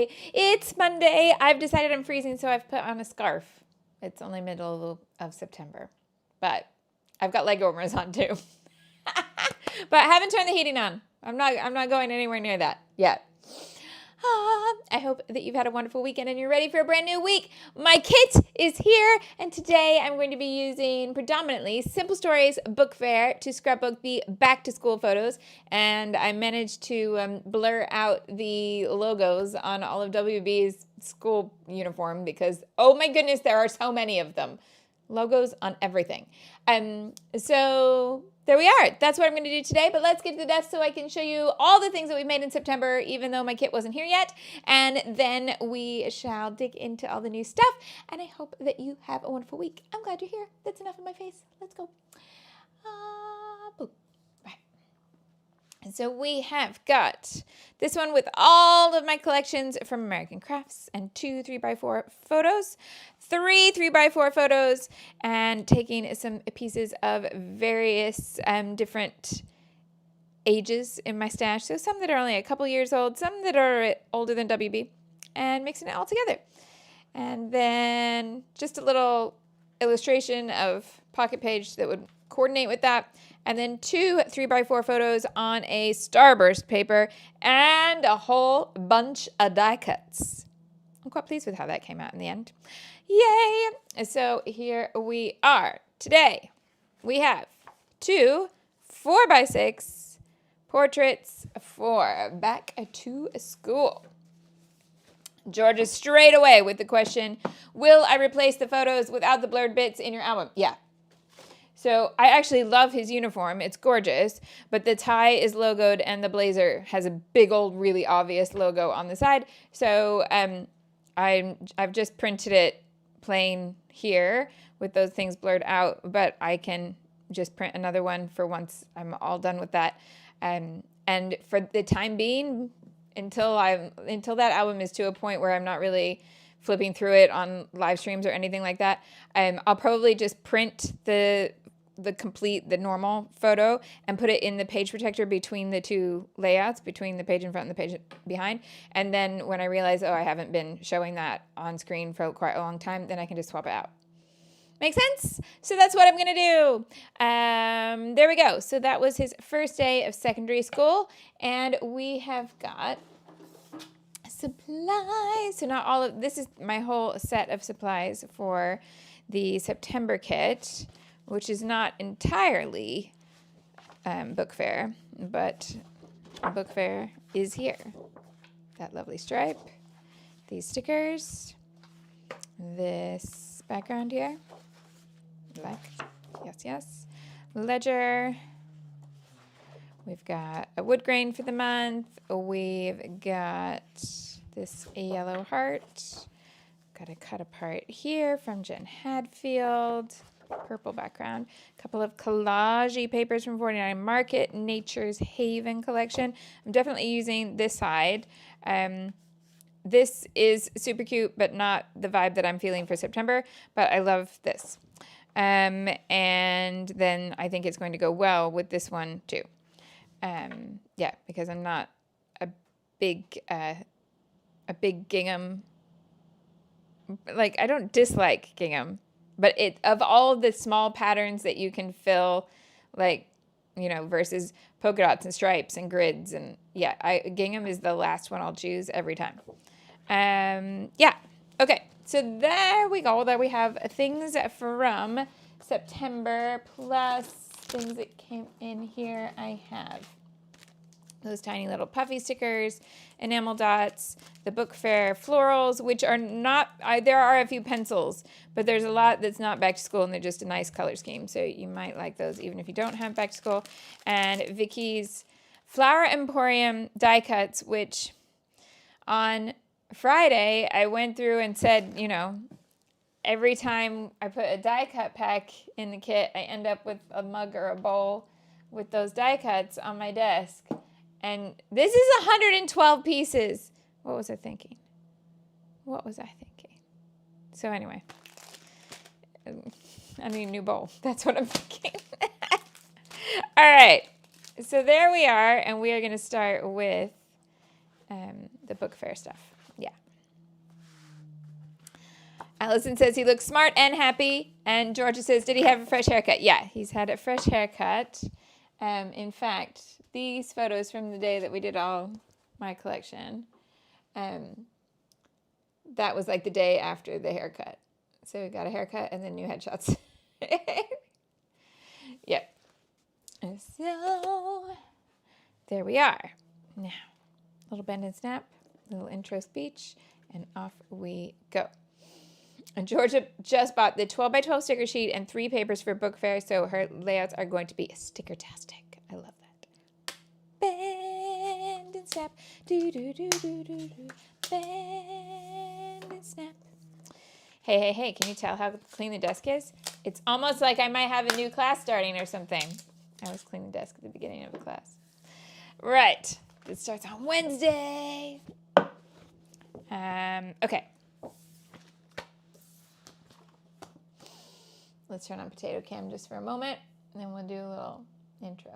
Monday. It's Monday. I've decided I'm freezing, so I've put on a scarf. It's only middle of September, but I've got leg warmers on too. But I haven't turned the heating on. I'm not going anywhere near that yet. I hope that you've had a wonderful weekend and you're ready for a brand new week. My kit is here, and today I'm going to be using predominantly Simple Stories Book Fair to scrapbook the back-to-school photos, and I managed to blur out the logos on all of WB's school uniform because, oh my goodness, there are so many of them. Logos on everything. So there we are. That's what I'm going to do today, but let's get to the desk so I can show you all the things that we made in September, even though my kit wasn't here yet, and then we shall dig into all the new stuff, and I hope that you have a wonderful week. I'm glad you're here. That's enough of my face. Let's go. Boop. Right. And so we have got this one with all of my collections from American Crafts and 2 3x4 photos, 3 3x4 photos, and taking some pieces of various different ages in my stash. So some that are only a couple years old, some that are older than WB, and mixing it all together. And then just a little illustration of pocket page that would coordinate with that. And then 2 3x4 photos on a Starburst paper and a whole bunch of die cuts. I'm quite pleased with how that came out in the end. Yay! So here we are. Today we have 2 4x6 portraits for back to school. George is straight away with the question, will I replace the photos without the blurred bits in your album? Yeah. So I actually love his uniform. It's gorgeous, but the tie is logoed and the blazer has a big old, really obvious logo on the side. So I've just printed it plain here with those things blurred out, but I can just print another one for once I'm all done with that. And for the time being, until that album is to a point where I'm not really flipping through it on live streams or anything like that, I'll probably just print the normal photo and put it in the page protector between the two layouts, between the page in front and the page behind. And then when I realize, oh, I haven't been showing that on screen for quite a long time, then I can just swap it out. Make sense? So that's what I'm going to do. There we go. So that was his first day of secondary school. And we have got supplies. So not all of this is my whole set of supplies for the September kit, which is not entirely book fair, but book fair is here. That lovely stripe, these stickers, this background here, black, yes, ledger. We've got a wood grain for the month. We've got this yellow heart. Got a cut apart here from Jen Hadfield. Purple background. A couple of collage papers from 49 Market, Nature's Haven collection. I'm definitely using this side. This is super cute, but not the vibe that I'm feeling for September, but I love this. And then I think it's going to go well with this one too. Yeah, because I'm not a big gingham. Like, I don't dislike gingham. But of all the small patterns that you can fill, like, versus polka dots and stripes and grids, and yeah, gingham is the last one I'll choose every time. Yeah, okay, so there we go. There we have things from September plus things that came in here. I have those tiny little puffy stickers, enamel dots, the book fair florals, which are not, there are a few pencils, but there's a lot that's not back to school and they're just a nice color scheme. So you might like those even if you don't have back to school. And Vicky's Flower Emporium die cuts, which on Friday I went through and said, every time I put a die cut pack in the kit, I end up with a mug or a bowl with those die cuts on my desk. And this is 112 pieces. What was I thinking? So anyway, I need a new bowl. That's what I'm thinking. All right. So there we are. And we are going to start with the book fair stuff. Yeah. Allison says he looks smart and happy. And Georgia says, did he have a fresh haircut? Yeah, he's had a fresh haircut. In fact, these photos from the day that we did all my collection, that was like the day after the haircut. So we got a haircut and then new headshots. Yep. And so there we are. Now, little bend and snap, little intro speech, and off we go. And Georgia just bought the 12 by 12 sticker sheet and 3 papers for book fair, so her layouts are going to be sticker-tastic. I love that. Bend and snap. Do, do, do, do, do, do. Bend and snap. Hey, can you tell how clean the desk is? It's almost like I might have a new class starting or something. I always clean the desk at the beginning of a class. Right. It starts on Wednesday. Okay. Let's turn on Potato Cam just for a moment, and then we'll do a little intro.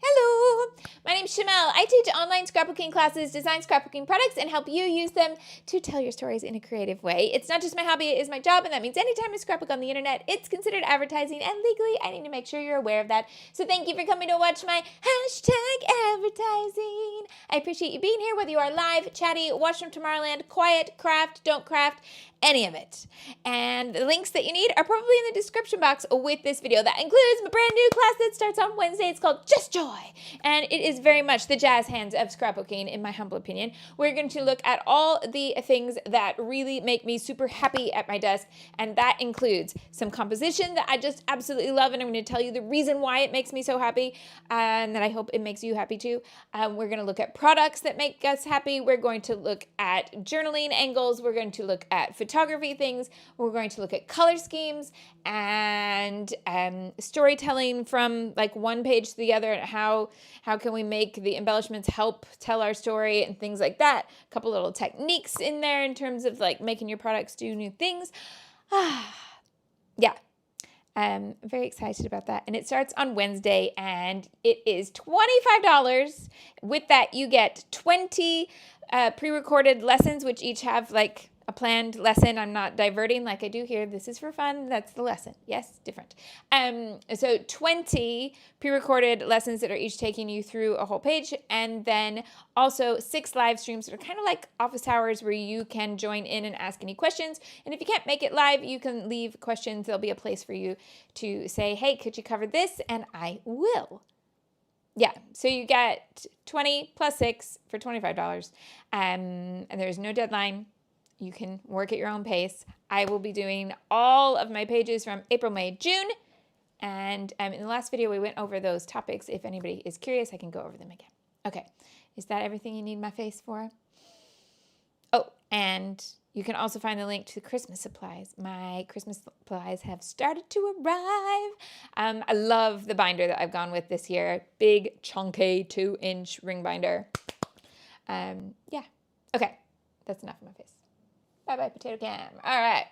Hello, my name's Shimelle. I teach online scrapbooking classes, design scrapbooking products, and help you use them to tell your stories in a creative way. It's not just my hobby, it is my job, and that means anytime I scrapbook on the internet, it's considered advertising, and legally, I need to make sure you're aware of that. So thank you for coming to watch my hashtag advertising. I appreciate you being here, whether you are live, chatty, watch from Tomorrowland, quiet, craft, don't craft, any of it. And the links that you need are probably in the description box with this video. That includes my brand new class that starts on Wednesday. It's called Just Joy. And it is very much the jazz hands of scrapbooking, in my humble opinion. We're going to look at all the things that really make me super happy at my desk. And that includes some composition that I just absolutely love. And I'm going to tell you the reason why it makes me so happy. And that I hope it makes you happy too. We're going to look at products that make us happy. We're going to look at journaling angles. We're going to look at photography things. We're going to look at color schemes and storytelling from like one page to the other, and how can we make the embellishments help tell our story and things like that. A couple little techniques in there in terms of like making your products do new things. Yeah. I'm very excited about that. And it starts on Wednesday and it is $25. With that, you get 20 pre-recorded lessons, which each have like a planned lesson. I'm not diverting like I do here. This is for fun. That's the lesson. Yes, different. So 20 pre-recorded lessons that are each taking you through a whole page, and then also 6 live streams that are kind of like office hours where you can join in and ask any questions. And if you can't make it live, you can leave questions. There'll be a place for you to say, hey, could you cover this? And I will. Yeah, so you get 20 plus 6 for $25. And there's no deadline. You can work at your own pace. I will be doing all of my pages from April, May, June. And in the last video, we went over those topics. If anybody is curious, I can go over them again. Okay, is that everything you need my face for? Oh, and you can also find the link to Christmas supplies. My Christmas supplies have started to arrive. I love the binder that I've gone with this year. Big, chunky 2-inch ring binder. Yeah, okay, that's enough of my face. Bye-bye, Potato Cam. All right.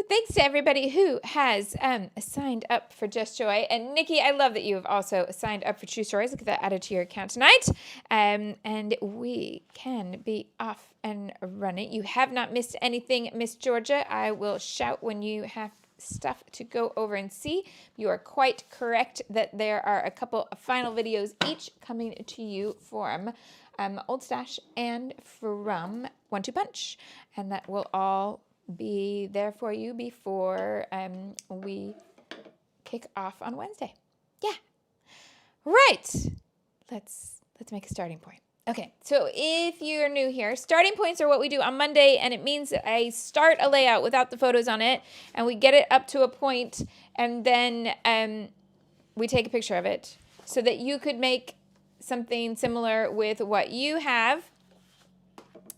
Thanks to everybody who has signed up for Just Joy. And Nikki, I love that you have also signed up for True Stories. Look at that added to your account tonight. And we can be off and running. You have not missed anything, Miss Georgia. I will shout when you have stuff to go over and see. You are quite correct that there are a couple of final videos each coming to you from Old Stash and from 1-2 Punch, and that will all be there for you before we kick off on Wednesday. Yeah, right. Let's make a starting point. Okay, so if you're new here, starting points are what we do on Monday, and it means that I start a layout without the photos on it, and we get it up to a point, and then we take a picture of it so that you could make something similar with what you have,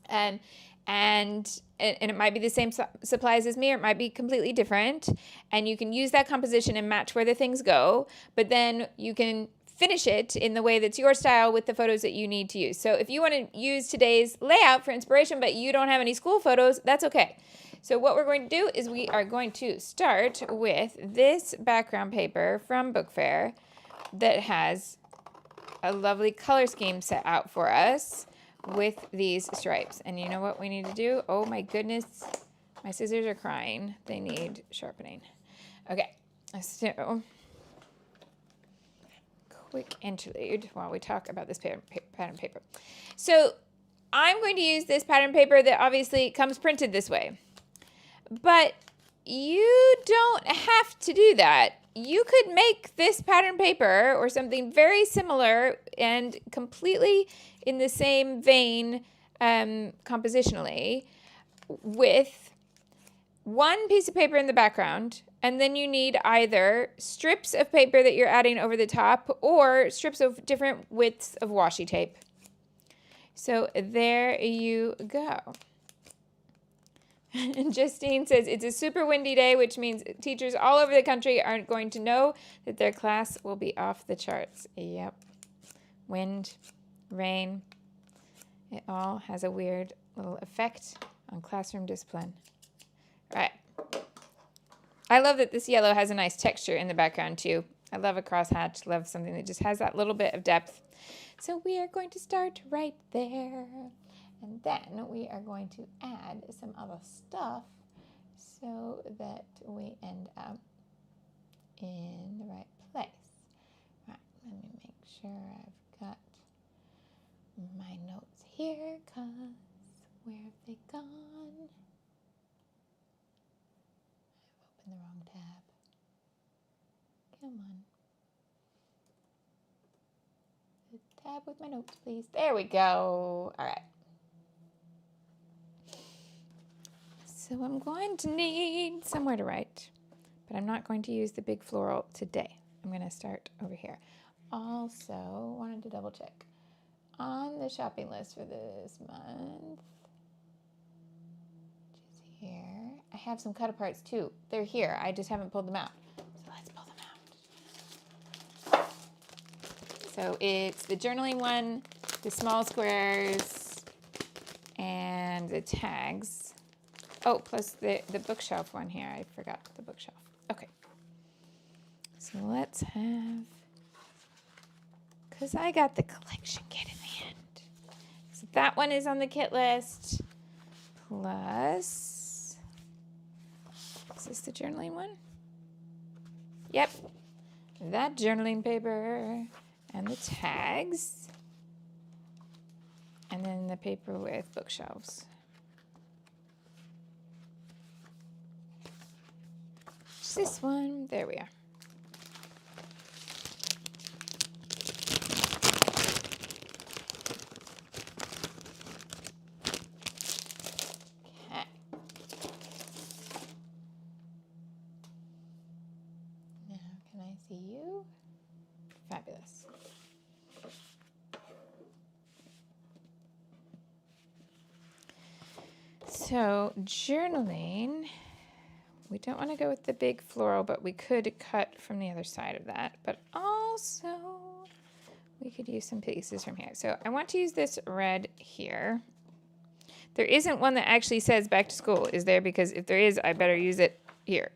and it might be the same supplies as me, or it might be completely different, and you can use that composition and match where the things go, but then you can finish it in the way that's your style with the photos that you need to use. So if you want to use today's layout for inspiration, but you don't have any school photos, that's okay. So what we're going to do is we are going to start with this background paper from Book Fair that has a lovely color scheme set out for us with these stripes. And you know what we need to do? Oh my goodness, my scissors are crying. They need sharpening. Okay, so quick interlude while we talk about this pattern paper. So I'm going to use this pattern paper that obviously comes printed this way. But you don't have to do that. You could make this pattern paper or something very similar and completely in the same vein compositionally with one piece of paper in the background, and then you need either strips of paper that you're adding over the top or strips of different widths of washi tape. So there you go. And Justine says, it's a super windy day, which means teachers all over the country aren't going to know that their class will be off the charts. Yep. Wind, rain, it all has a weird little effect on classroom discipline. Right. I love that this yellow has a nice texture in the background too. I love a crosshatch, love something that just has that little bit of depth. So we are going to start right there. And then we are going to add some other stuff so that we end up in the right place. Right, let me make sure I've got my notes here, because where have they gone? I've opened the wrong tab. Come on. The tab with my notes, please. There we go. All right. So I'm going to need somewhere to write, but I'm not going to use the big floral today. I'm going to start over here. Also, wanted to double check on the shopping list for this month, which is here. I have some cut aparts too. They're here. I just haven't pulled them out. So let's pull them out. So it's the journaling one, the small squares, and the tags. Oh, plus the bookshelf one here. I forgot the bookshelf. Okay. So let's have, because I got the collection kit in the end. So that one is on the kit list. Plus, is this the journaling one? Yep. That journaling paper and the tags. And then the paper with bookshelves. This one, there we are. Okay. Now, can I see you? Fabulous. So, journaling. We don't want to go with the big floral, but we could cut from the other side of that. But also, we could use some pieces from here. So I want to use this red here. There isn't one that actually says back to school, is there? Because if there is, I better use it here.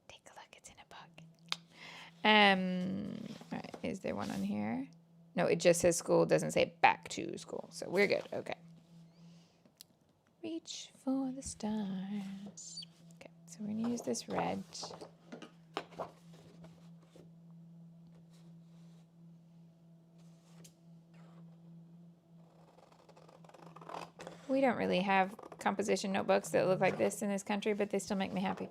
Take a look, it's in a book. All right, is there one on here? No, it just says school, doesn't say back to school. So we're good, okay. Reach for the stars. Okay, so we're going to use this red. We don't really have composition notebooks that look like this in this country, but they still make me happy.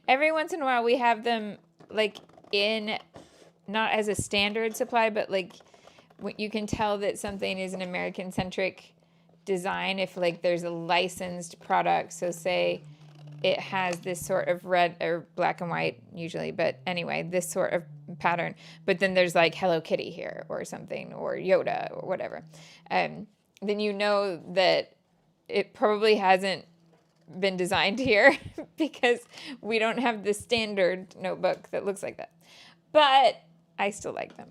Every once in a while we have them like in, not as a standard supply, but like you can tell that something is an American-centric design if like there's a licensed product. So say it has this sort of red or black and white usually, but anyway, this sort of pattern, but then there's like Hello Kitty here or something, or Yoda or whatever. Then you know that it probably hasn't been designed here because we don't have the standard notebook that looks like that. But I still like them.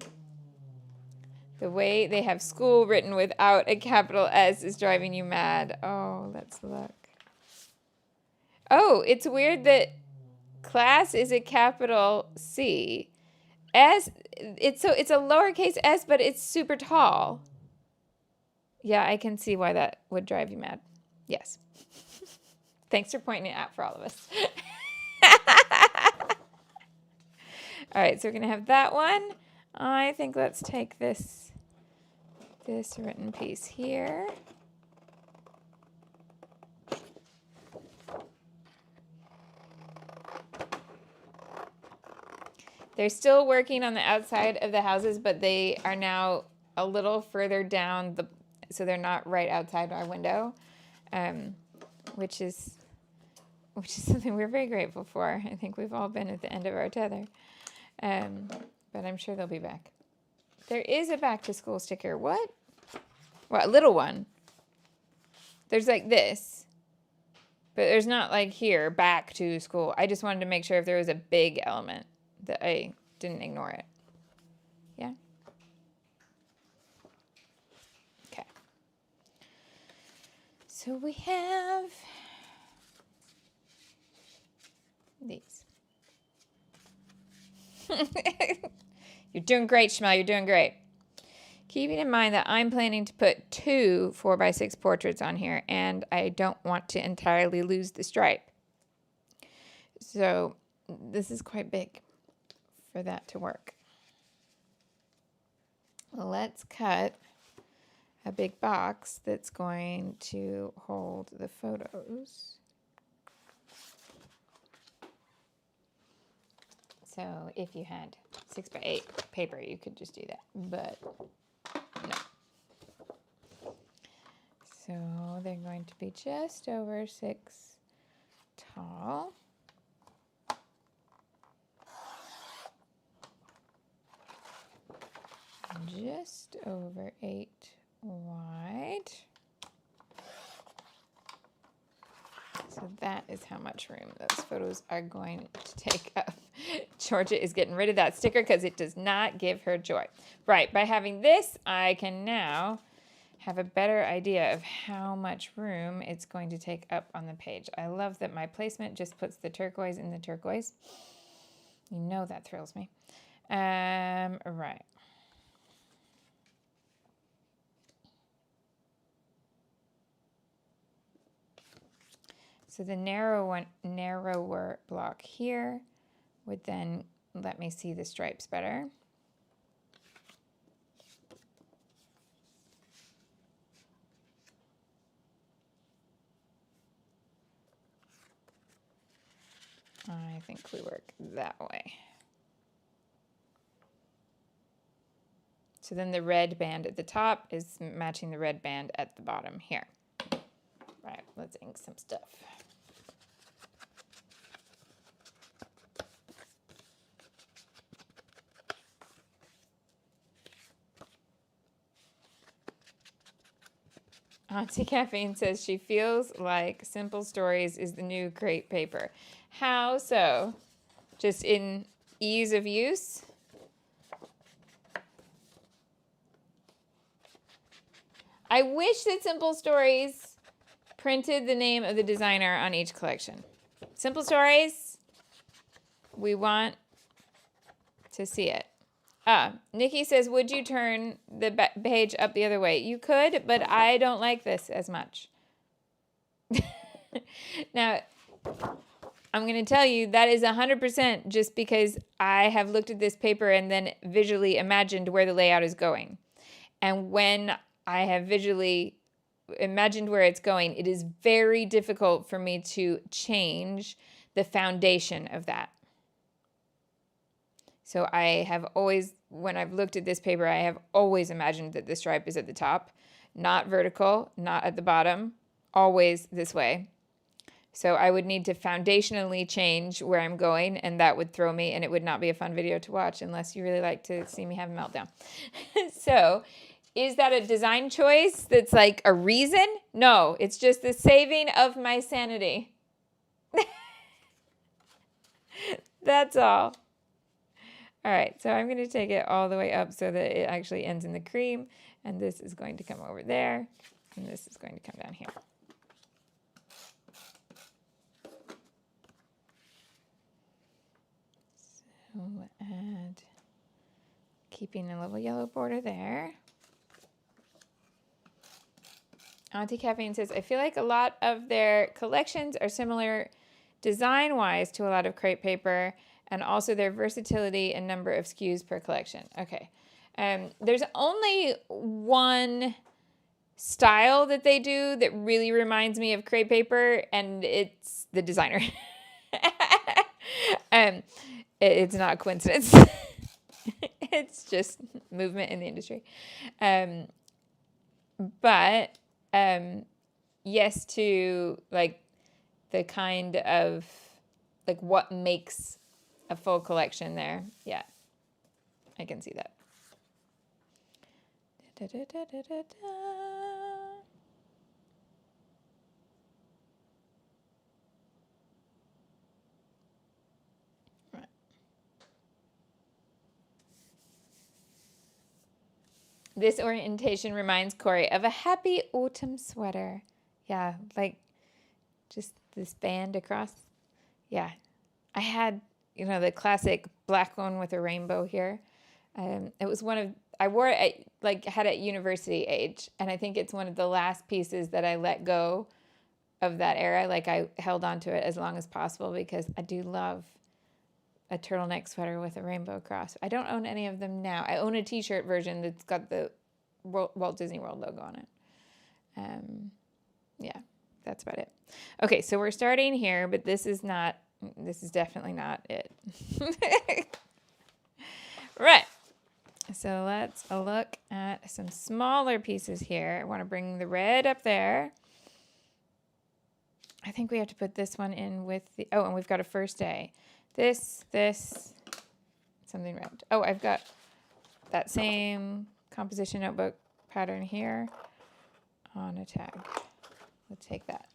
The way they have school written without a capital S is driving you mad. Oh, let's look. Oh, it's weird that Class is a capital C. S, it's a lowercase s, but it's super tall. Yeah, I can see why that would drive you mad. Yes. Thanks for pointing it out for all of us. All right, so we're going to have that one. I think let's take this written piece here. They're still working on the outside of the houses, but they are now a little further down so they're not right outside our window, which is something we're very grateful for. I think we've all been at the end of our tether, but I'm sure they'll be back. There is a back to school sticker. What? Well, a little one. There's like this, but there's not like here, back to school. I just wanted to make sure if there was a big element that I didn't ignore it. Yeah? Okay. So we have these. You're doing great, Shimelle. You're doing great. Keeping in mind that I'm planning to put 2 4x6 portraits on here, and I don't want to entirely lose the stripe. So this is quite big for that to work. Let's cut a big box that's going to hold the photos. So if you had 6x8 paper, you could just do that, but no. So they're going to be just over 6 tall. Just over 8 wide. So that is how much room those photos are going to take up. Georgia is getting rid of that sticker because it does not give her joy. Right, by having this, I can now have a better idea of how much room it's going to take up on the page. I love that my placement just puts the turquoise in the turquoise. You know that thrills me. Right. So the narrower block here would then let me see the stripes better. I think we work that way. So then the red band at the top is matching the red band at the bottom here. Right, let's ink some stuff. Auntie Caffeine says she feels like Simple Stories is the new crepe paper. How so? Just in ease of use? I wish that Simple Stories printed the name of the designer on each collection. Simple Stories, we want to see it. Nikki says, would you turn the page up the other way? You could, but I don't like this as much. Now, I'm going to tell you that is 100% just because I have looked at this paper and then visually imagined where the layout is going. And when I have visually imagined where it's going, it is very difficult for me to change the foundation of that. So I have always, when I've looked at this paper, I have always imagined that the stripe is at the top, not vertical, not at the bottom, always this way. So I would need to foundationally change where I'm going, and that would throw me, and it would not be a fun video to watch unless you really like to see me have a meltdown. So is that a design choice that's like a reason? No, it's just the saving of my sanity. That's all. All right, so I'm going to take it all the way up so that it actually ends in the cream, and this is going to come over there, and this is going to come down here. So add, keeping a little yellow border there. Auntie Caffeine says, I feel like a lot of their collections are similar design-wise to a lot of crepe paper, and also their versatility and number of SKUs per collection. Okay. There's only one style that they do that really reminds me of crepe paper, and it's the designer. It's not a coincidence. It's just movement in the industry. But yes, to like the kind of like what makes a full collection there. Yeah, I can see that. Da, da, da, da, da, da. Right. This orientation reminds Corey of a happy autumn sweater. Yeah, like just this band across. Yeah, I had, the classic black one with a rainbow here. It was I wore it had at university age, and I think it's one of the last pieces that I let go of that era. Like I held on to it as long as possible because I do love a turtleneck sweater with a rainbow cross. I don't own any of them now. I own a t-shirt version that's got the Walt Disney World logo on it. Yeah, that's about it. Okay, so we're starting here, but this is definitely not it. Right. So let's look at some smaller pieces here. I want to bring the red up there. I think we have to put this one in with the, and we've got a first day. This, something red. Oh, I've got that same composition notebook pattern here on a tag. Let's take that.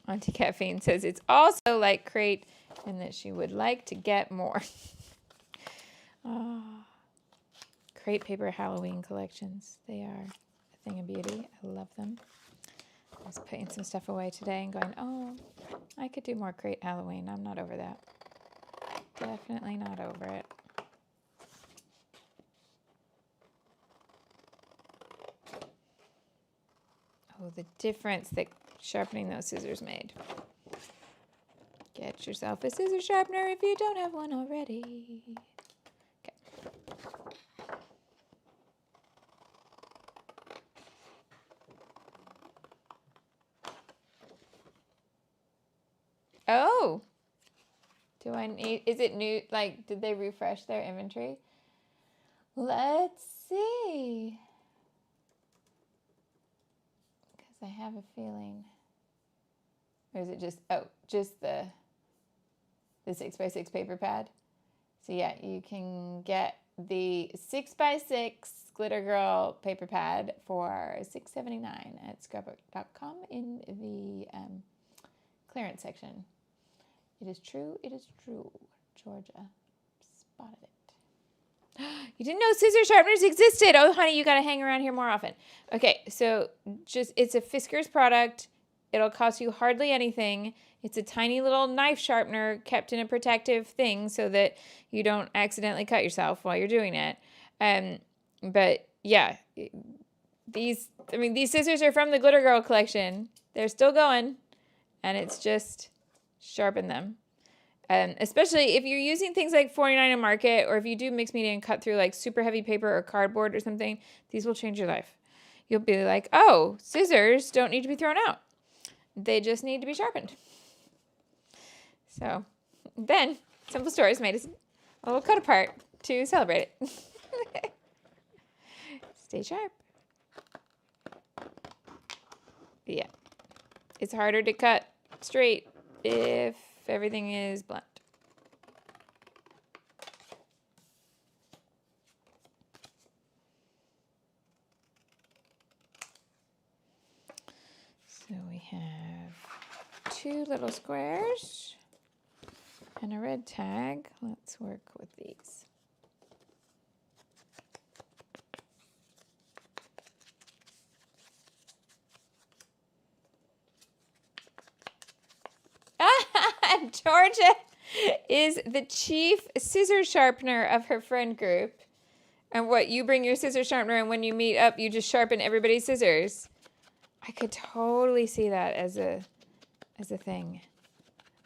Auntie Caffeine says it's also like crate and that she would like to get more. Oh, crepe paper Halloween collections. They are a thing of beauty. I love them. I was putting some stuff away today and going, oh, I could do more crate Halloween. I'm not over that. Definitely not over it. Oh, the difference that sharpening those scissors made. Get yourself a scissor sharpener if you don't have one already. Okay. Oh, do I need, is it new? Like, did they refresh their inventory? Let's see. Because I have a feeling. Or is it just the 6x6 paper pad? So yeah, you can get the 6x6 Glitter Girl paper pad for $6.79 at scrapbook.com in the clearance section. It is true. Georgia spotted it. You didn't know scissor sharpeners existed. Oh, honey, you got to hang around here more often. Okay, so it's a Fiskars product. It'll cost you hardly anything. It's a tiny little knife sharpener kept in a protective thing so that you don't accidentally cut yourself while you're doing it. But yeah, these scissors are from the Glitter Girl collection. They're still going, and it's just sharpen them. Especially if you're using things like 49 in Market, or if you do mixed media and cut through like super heavy paper or cardboard or something, these will change your life. You'll be like, oh, scissors don't need to be thrown out. They just need to be sharpened. So then, Simple Stories made a little cut apart to celebrate it. Stay sharp. But yeah, it's harder to cut straight if everything is blunt. So we have 2 little squares and a red tag. Let's work with these. Georgia is the chief scissor sharpener of her friend group. And what, you bring your scissor sharpener and when you meet up, you just sharpen everybody's scissors. I could totally see that as a thing.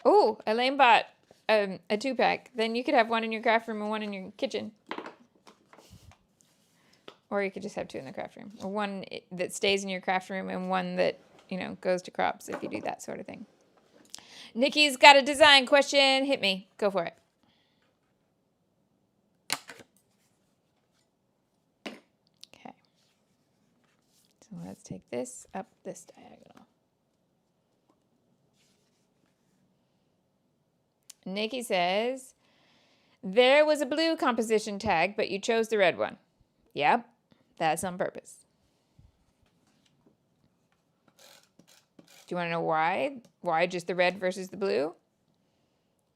Oh, Elaine bought a 2-pack. Then you could have one in your craft room and one in your kitchen. Or you could just have 2 in the craft room. Or one that stays in your craft room and one that, goes to crops if you do that sort of thing. Nikki's got a design question. Hit me. Go for it. Okay. So let's take this up this diagonal. Nikki says, there was a blue composition tag, but you chose the red one. Yep, that's on purpose. Do you want to know why? Why just the red versus the blue?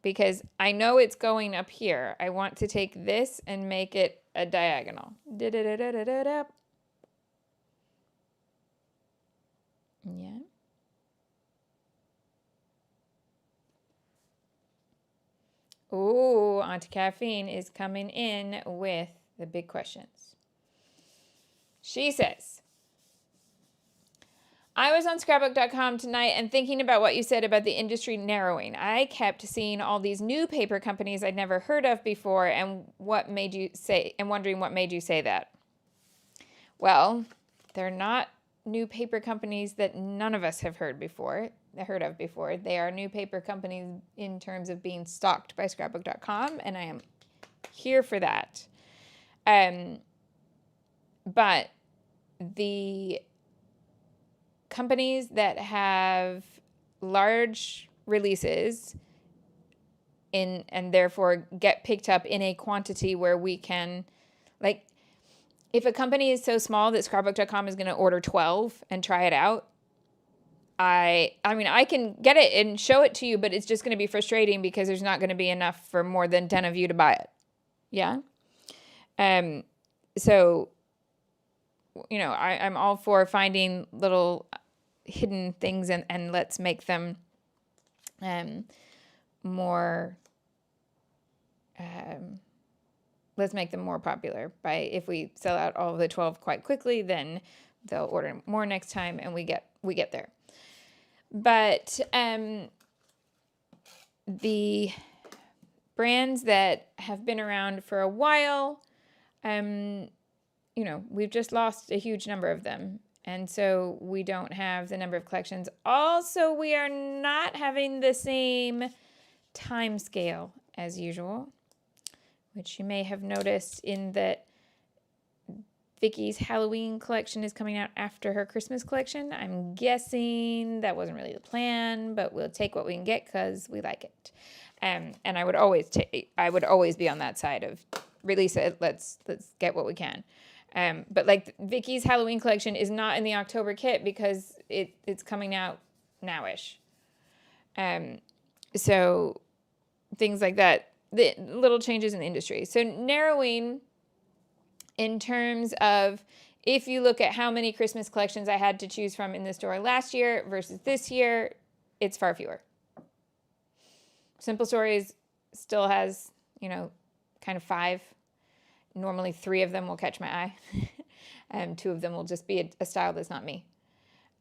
Because I know it's going up here. I want to take this and make it a diagonal. Da-da-da-da-da-da. Yeah. Oh, Auntie Caffeine is coming in with the big questions. She says, I was on scrapbook.com tonight and thinking about what you said about the industry narrowing. I kept seeing all these new paper companies I'd never heard of before and wondering what made you say that. Well, they're not new paper companies that none of us have heard of before. They are new paper companies in terms of being stocked by scrapbook.com, and I am here for that. But the companies that have large releases and therefore get picked up in a quantity where we can, like, if a company is so small that scrapbook.com is going to order 12 and try it out, I mean, I can get it and show it to you, but it's just going to be frustrating because there's not going to be enough for more than 10 of you to buy it. Yeah. So, I'm all for finding little hidden things and let's make them more popular. If we sell out all of the 12 quite quickly, then they'll order more next time and we get there. But the brands that have been around for a while, we've just lost a huge number of them. And so we don't have the number of collections. Also, we are not having the same time scale as usual, which you may have noticed in that Vicky's Halloween collection is coming out after her Christmas collection. I'm guessing that wasn't really the plan, but we'll take what we can get because we like it. And I would always be on that side of release it. Let's get what we can. But like Vicky's Halloween collection is not in the October kit because it's coming out nowish. So things like that, the little changes in the industry. So narrowing in terms of, if you look at how many Christmas collections I had to choose from in the store last year versus this year, it's far fewer. Simple Stories still has, kind of 5. Normally 3 of them will catch my eye. And 2 of them will just be a style that's not me.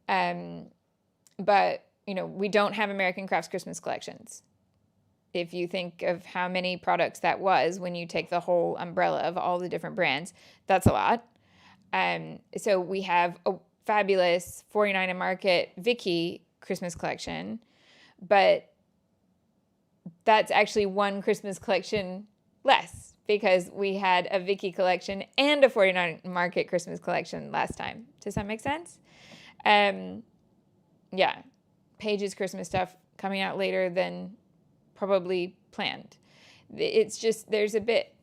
But, we don't have American Crafts Christmas collections. If you think of how many products that was when you take the whole umbrella of all the different brands, that's a lot. So we have a fabulous 49 and Market Vicky Christmas collection, but that's actually one Christmas collection less because we had a Vicky collection and a 49 Market Christmas collection last time. Does that make sense? Yeah. Paige's Christmas stuff coming out later than probably planned. It's just, there's a bit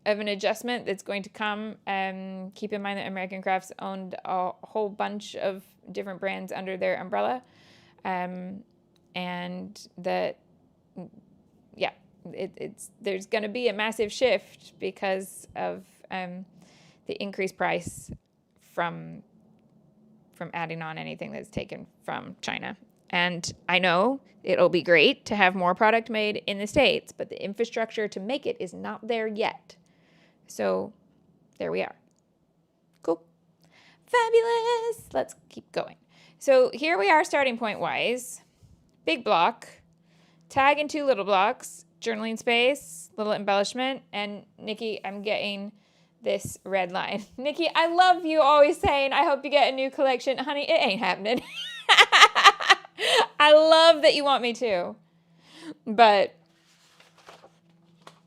of an adjustment that's going to come. Keep in mind that American Crafts owned a whole bunch of different brands under their umbrella. And that, yeah, there's going to be a massive shift because of the increased price from adding on anything that's taken from China. And I know it'll be great to have more product made in the States, but the infrastructure to make it is not there yet. So there we are. Cool. Fabulous. Let's keep going. So here we are starting point wise. Big block, tag in 2 little blocks, journaling space, little embellishment, and Nikki, I'm getting this red line. Nikki, I love you always saying, I hope you get a new collection. Honey, it ain't happening. I love that you want me to, but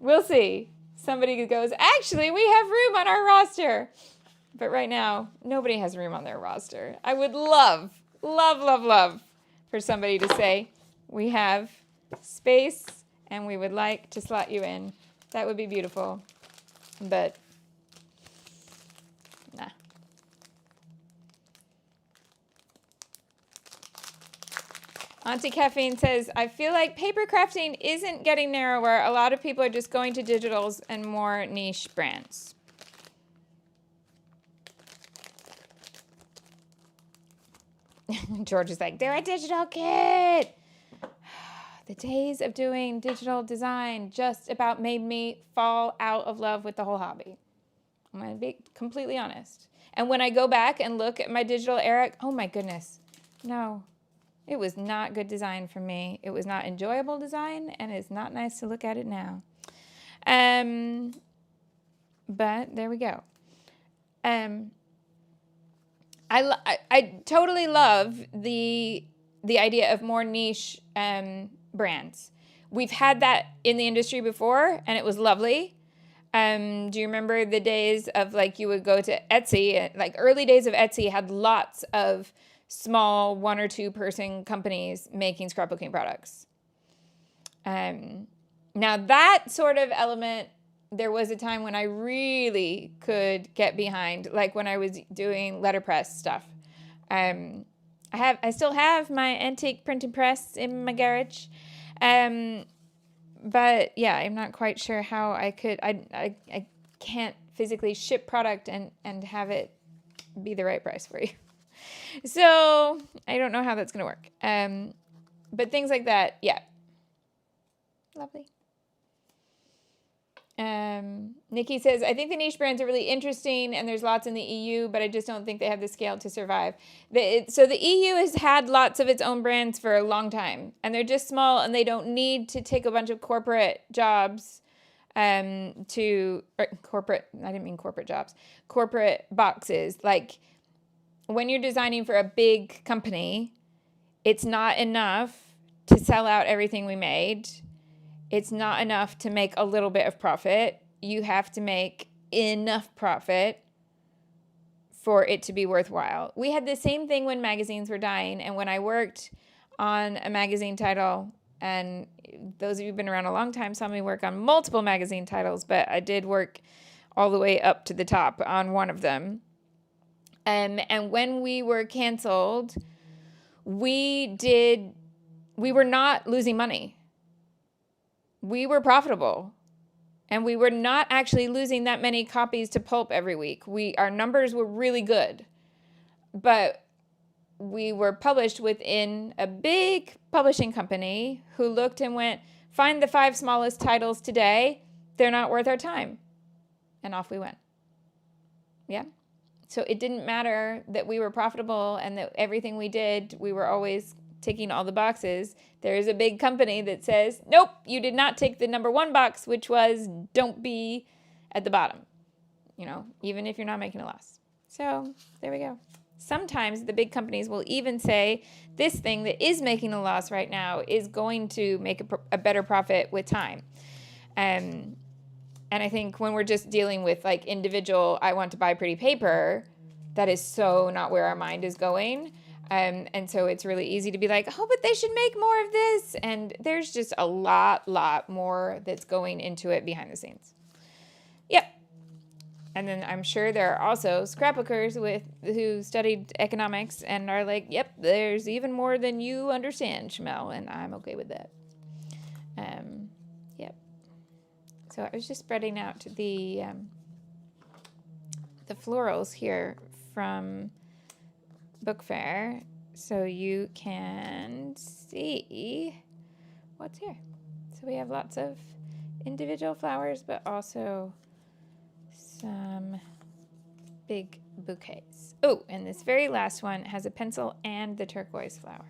we'll see. Somebody goes, actually, we have room on our roster. But right now, nobody has room on their roster. I would love, love, love, love for somebody to say, we have space and we would like to slot you in. That would be beautiful. But nah. Auntie Caffeine says, I feel like paper crafting isn't getting narrower. A lot of people are just going to digitals and more niche brands. George is like, they're a digital kid. The days of doing digital design just about made me fall out of love with the whole hobby. I'm going to be completely honest. And when I go back and look at my digital era, oh my goodness, no. It was not good design for me. It was not enjoyable design, and it's not nice to look at it now. But there we go. I totally love the idea of more niche brands. We've had that in the industry before, and it was lovely. Do you remember the days of like you would go to Etsy? Like early days of Etsy had lots of small 1 or 2 person companies making scrapbooking products. Now that sort of element, there was a time when I really could get behind, like when I was doing letterpress stuff. I still have my antique printing press in my garage. But yeah, I'm not quite sure how I could, I can't physically ship product and have it be the right price for you. So I don't know how that's going to work. But things like that, yeah. Lovely. Nikki says, I think the niche brands are really interesting and there's lots in the EU, but I just don't think they have the scale to survive. So the EU has had lots of its own brands for a long time, and they're just small and they don't need to take a bunch of corporate jobs corporate boxes. Like when you're designing for a big company, it's not enough to sell out everything we made. It's not enough to make a little bit of profit. You have to make enough profit for it to be worthwhile. We had the same thing when magazines were dying. And when I worked on a magazine title, and those of you who've been around a long time saw me work on multiple magazine titles, but I did work all the way up to the top on one of them. And when we were canceled, we were not losing money. We were profitable, and we were not actually losing that many copies to pulp every week. Our numbers were really good, but we were published within a big publishing company who looked and went, find the 5 smallest titles today. They're not worth our time. And off we went. Yeah. So it didn't matter that we were profitable and that everything we did, we were always ticking all the boxes. There is a big company that says, nope, you did not tick the number 1 box, which was don't be at the bottom, even if you're not making a loss. So there we go. Sometimes the big companies will even say this thing that is making a loss right now is going to make a better profit with time. And I think when we're just dealing with like individual, I want to buy pretty paper, that is so not where our mind is going. And so it's really easy to be like, oh, but they should make more of this. And there's just a lot more that's going into it behind the scenes. Yep. And then I'm sure there are also scrapbookers who studied economics and are like, yep, there's even more than you understand, Shimelle, and I'm okay with that. Yep. So I was just spreading out the florals here from Book Fair, so you can see what's here. So we have lots of individual flowers, but also some big bouquets. Oh, and this very last one has a pencil and the turquoise flower.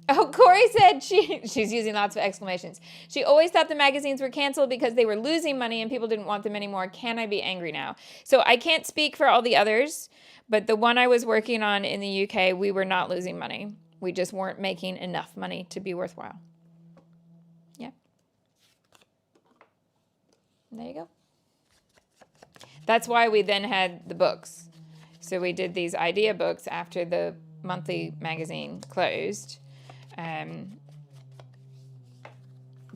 Oh, Corey said she's using lots of exclamations. She always thought the magazines were canceled because they were losing money and people didn't want them anymore. Can I be angry now? So I can't speak for all the others, but the one I was working on in the UK, we were not losing money. We just weren't making enough money to be worthwhile. Yeah. And there you go. That's why we then had the books. So we did these idea books after the monthly magazine closed.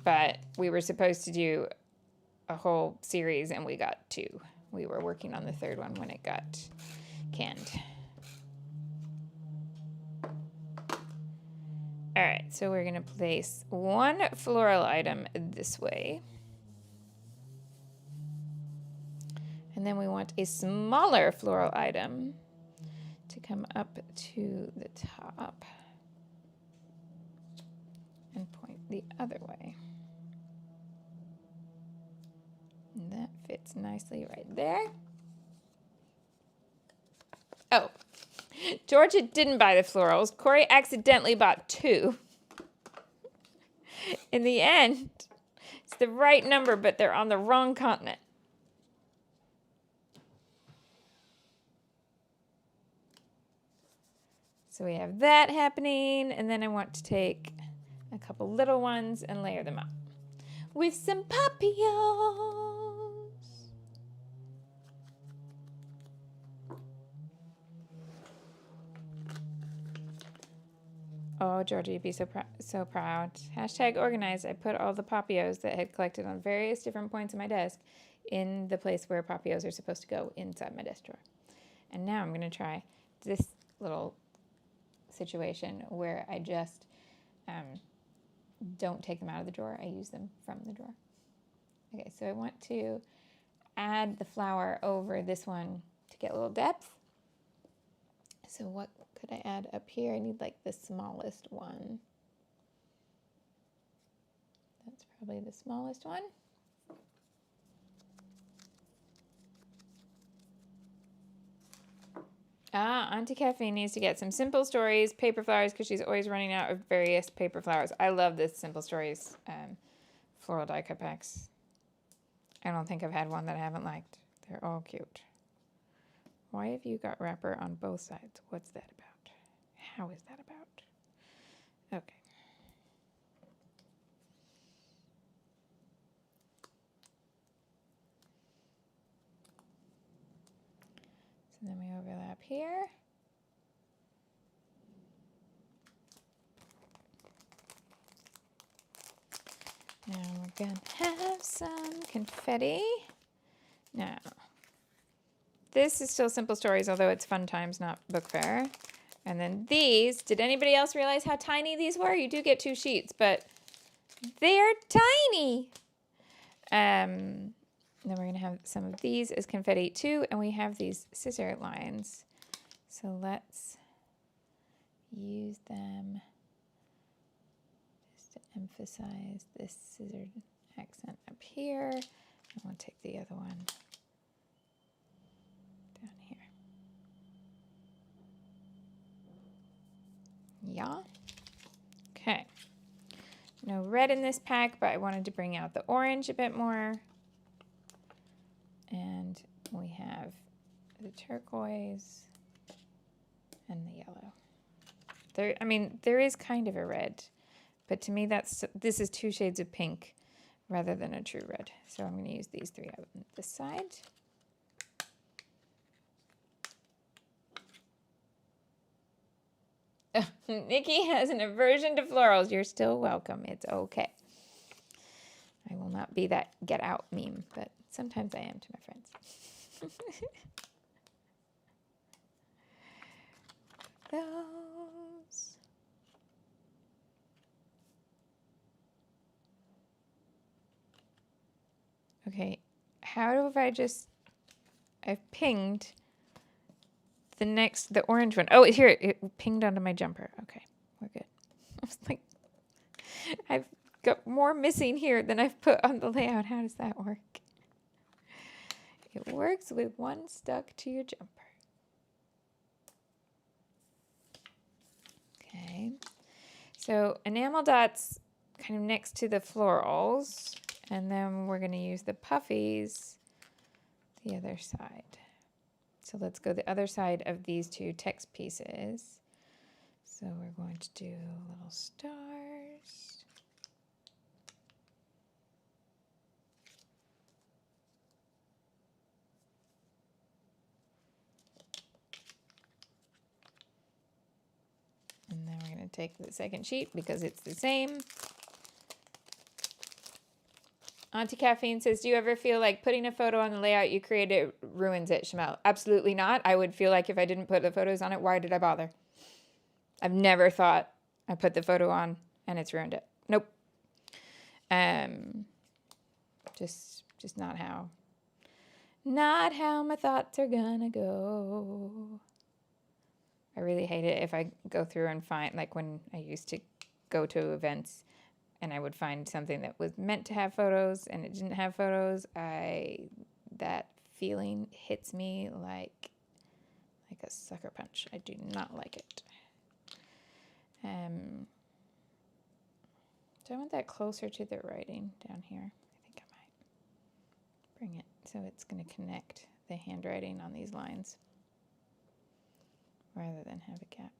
But we were supposed to do a whole series and we got 2. We were working on the 3rd one when it got canned. All right, so we're gonna place one floral item this way. And then we want a smaller floral item to come up to the top and point the other way. And that fits nicely right there. Oh, Georgia didn't buy the florals. Corey accidentally bought 2. In the end, it's the right number, but they're on the wrong continent. So we have that happening, and then I want to take a couple little ones and layer them up with some papillons. Oh, Georgie, you'd be so proud. Hashtag organized. I put all the papillos that I had collected on various different points of my desk in the place where papillos are supposed to go inside my desk drawer. And now I'm going to try this little situation where I just don't take them out of the drawer. I use them from the drawer. Okay, so I want to add the flower over this one to get a little depth. So what could I add up here? I need like the smallest one. That's probably the smallest one. Auntie Caffeine needs to get some Simple Stories paper flowers because she's always running out of various paper flowers. I love this Simple Stories floral die cut packs. I don't think I've had one that I haven't liked. They're all cute. Why have you got wrapper on both sides? What's that about? How is that about? Okay. So then we overlap here. Now we're going to have some confetti. Now, this is still Simple Stories, although it's Fun Times, not Book Fair. And then these, did anybody else realize how tiny these were? You do get 2 sheets, but they're tiny. Then we're going to have some of these as confetti too, and we have these scissor lines. So let's use them just to emphasize this scissor accent up here. And we'll take the other one down here. Yeah. Okay. No red in this pack, but I wanted to bring out the orange a bit more. And we have the turquoise and the yellow. There is kind of a red, but to me this is 2 shades of pink rather than a true red. So I'm going to use these 3 out on this side. Nikki has an aversion to florals. You're still welcome. It's okay. I will not be that get out meme, but sometimes I am to my friends. Those. Okay, how do I've pinged the orange one. Oh, here, it pinged onto my jumper. Okay, we're good. I was like, I've got more missing here than I've put on the layout. How does that work? It works with one stuck to your jumper. Okay, so enamel dots kind of next to the florals, and then we're going to use the puffies the other side. So let's go the other side of these two text pieces. So we're going to do little stars. And then we're going to take the second sheet because it's the same. Auntie Caffeine says, do you ever feel like putting a photo on the layout you created ruins it, Shimelle? Absolutely not. I would feel like if I didn't put the photos on it, why did I bother? I've never thought I put the photo on and it's ruined it. Nope. Just not how my thoughts are gonna go. I really hate it if I go through and find, like when I used to go to events and I would find something that was meant to have photos and it didn't have photos. That feeling hits me like a sucker punch. I do not like it. Do I want that closer to the writing down here? I think I might bring it so it's going to connect the handwriting on these lines rather than have a gap.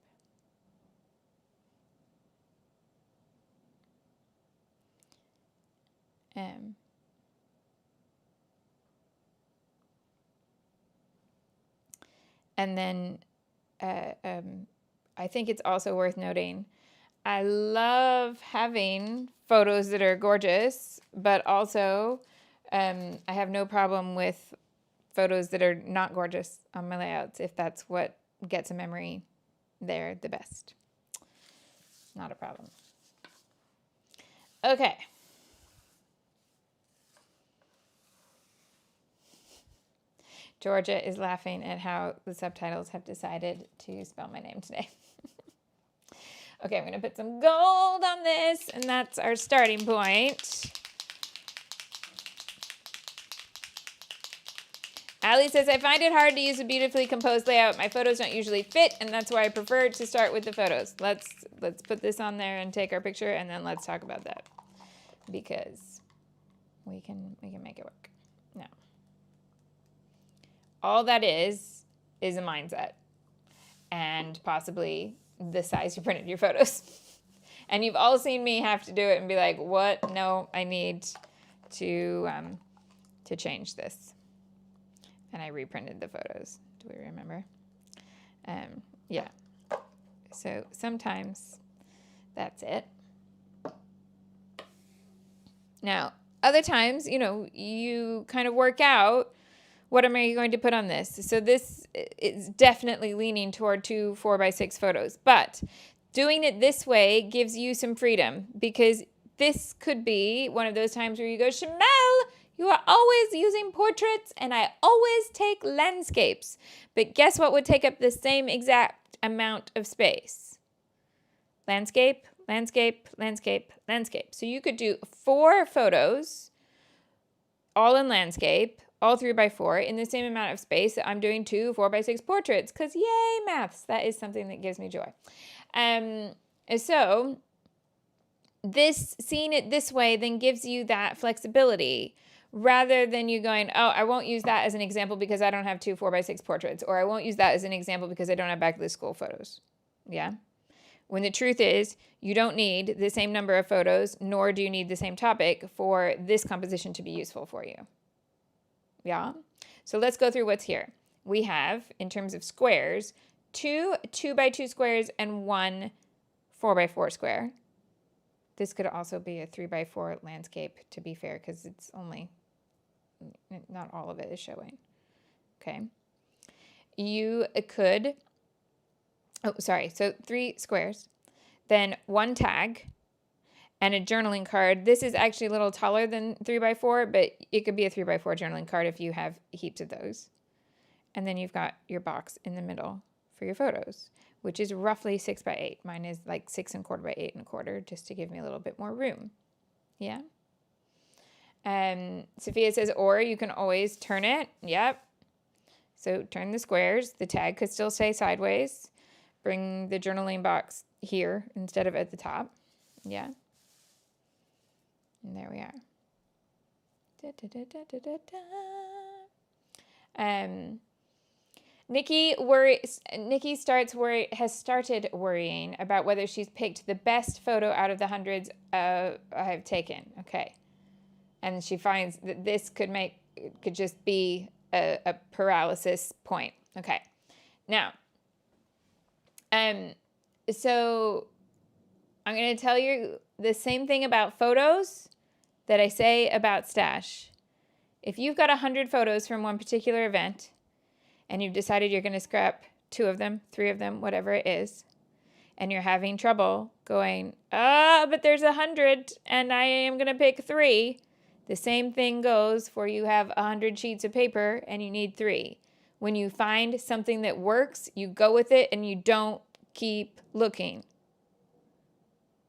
And then I think it's also worth noting, I love having photos that are gorgeous, but also I have no problem with photos that are not gorgeous on my layouts if that's what gets a memory there the best. Not a problem. Okay. Georgia is laughing at how the subtitles have decided to spell my name today. Okay, I'm going to put some gold on this, and that's our starting point. Allie says, I find it hard to use a beautifully composed layout. My photos don't usually fit, and that's why I prefer to start with the photos. Let's put this on there and take our picture, and then let's talk about that, because we can make it work. Now, all that is a mindset, and possibly the size you printed your photos. And you've all seen me have to do it and be like, what? No, I need to change this. And I reprinted the photos. Do we remember? Yeah. So sometimes that's it. Now, other times, you kind of work out, what am I going to put on this? So this is definitely leaning toward 2 4x6 photos, but doing it this way gives you some freedom, because this could be one of those times where you go, Shimelle, you are always using portraits and I always take landscapes. But guess what would take up the same exact amount of space? Landscape, landscape, landscape, landscape. So you could do 4 photos, all in landscape, all 3x4 in the same amount of space that I'm doing 2 4x6 portraits, because yay, maths. That is something that gives me joy. So seeing it this way then gives you that flexibility, rather than you going, oh, I won't use that as an example because I don't have 2 4x6 portraits, or I won't use that as an example because I don't have back to the school photos. Yeah. When the truth is, you don't need the same number of photos, nor do you need the same topic for this composition to be useful for you. Yeah. So let's go through what's here. We have, in terms of squares, 2 2x2 squares and 1 4x4 square. This could also be a 3x4 landscape, to be fair, because it's only, not all of it is showing. Okay. You could, so 3 squares, then 1 tag, and a journaling card. This is actually a little taller than 3x4, but it could be a 3x4 journaling card if you have heaps of those. And then you've got your box in the middle for your photos, which is roughly 6 by 8. Mine is like 6 1/4 by 8 1/4, just to give me a little bit more room. Yeah. Sophia says, or you can always turn it. Yep. So turn the squares. The tag could still stay sideways. Bring the journaling box here instead of at the top. Yeah. And there we are. Da, da, da, da, da, da, da. Nikki has started worrying about whether she's picked the best photo out of the hundreds I've taken. Okay. And she finds that this could just be a paralysis point. Okay. Now, so I'm going to tell you the same thing about photos that I say about stash. If you've got 100 photos from one particular event and you've decided you're going to scrap 2 of them, 3 of them, whatever it is, and you're having trouble going, but there's 100 and I am going to pick 3, the same thing goes for you have 100 sheets of paper and you need 3. When you find something that works, you go with it and you don't keep looking.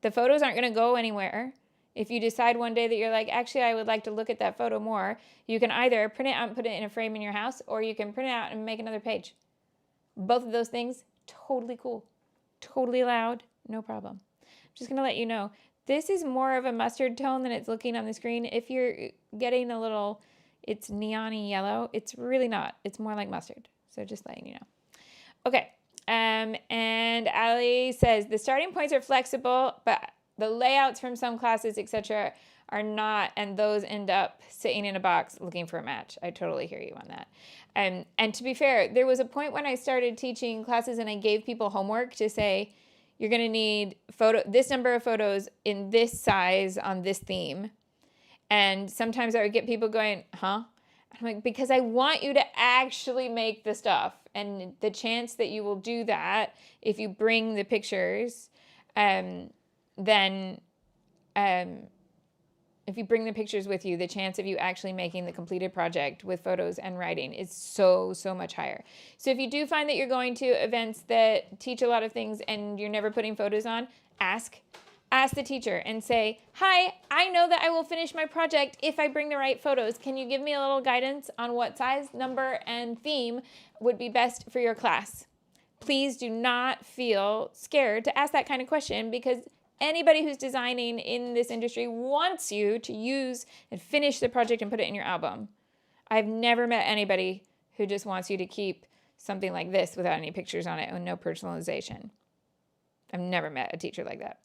The photos aren't going to go anywhere. If you decide one day that you're like, actually, I would like to look at that photo more, you can either print it out and put it in a frame in your house, or you can print it out and make another page. Both of those things, totally cool. Totally allowed, no problem. I'm just going to let you know, this is more of a mustard tone than it's looking on the screen. If you're getting a little, it's neon-y yellow, it's really not. It's more like mustard. So just letting you know. Okay. And Ali says, the starting points are flexible, but the layouts from some classes, etc., are not, and those end up sitting in a box looking for a match. I totally hear you on that. And to be fair, there was a point when I started teaching classes and I gave people homework to say, you're going to need this number of photos in this size on this theme. And sometimes I would get people going, huh? I'm like, because I want you to actually make the stuff. And the chance that you will do that if you bring the pictures, then if you bring the pictures with you, the chance of you actually making the completed project with photos and writing is so much higher. So if you do find that you're going to events that teach a lot of things and you're never putting photos on, ask the teacher and say, hi, I know that I will finish my project if I bring the right photos. Can you give me a little guidance on what size, number, and theme would be best for your class? Please do not feel scared to ask that kind of question, because anybody who's designing in this industry wants you to use and finish the project and put it in your album. I've never met anybody who just wants you to keep something like this without any pictures on it and no personalization. I've never met a teacher like that.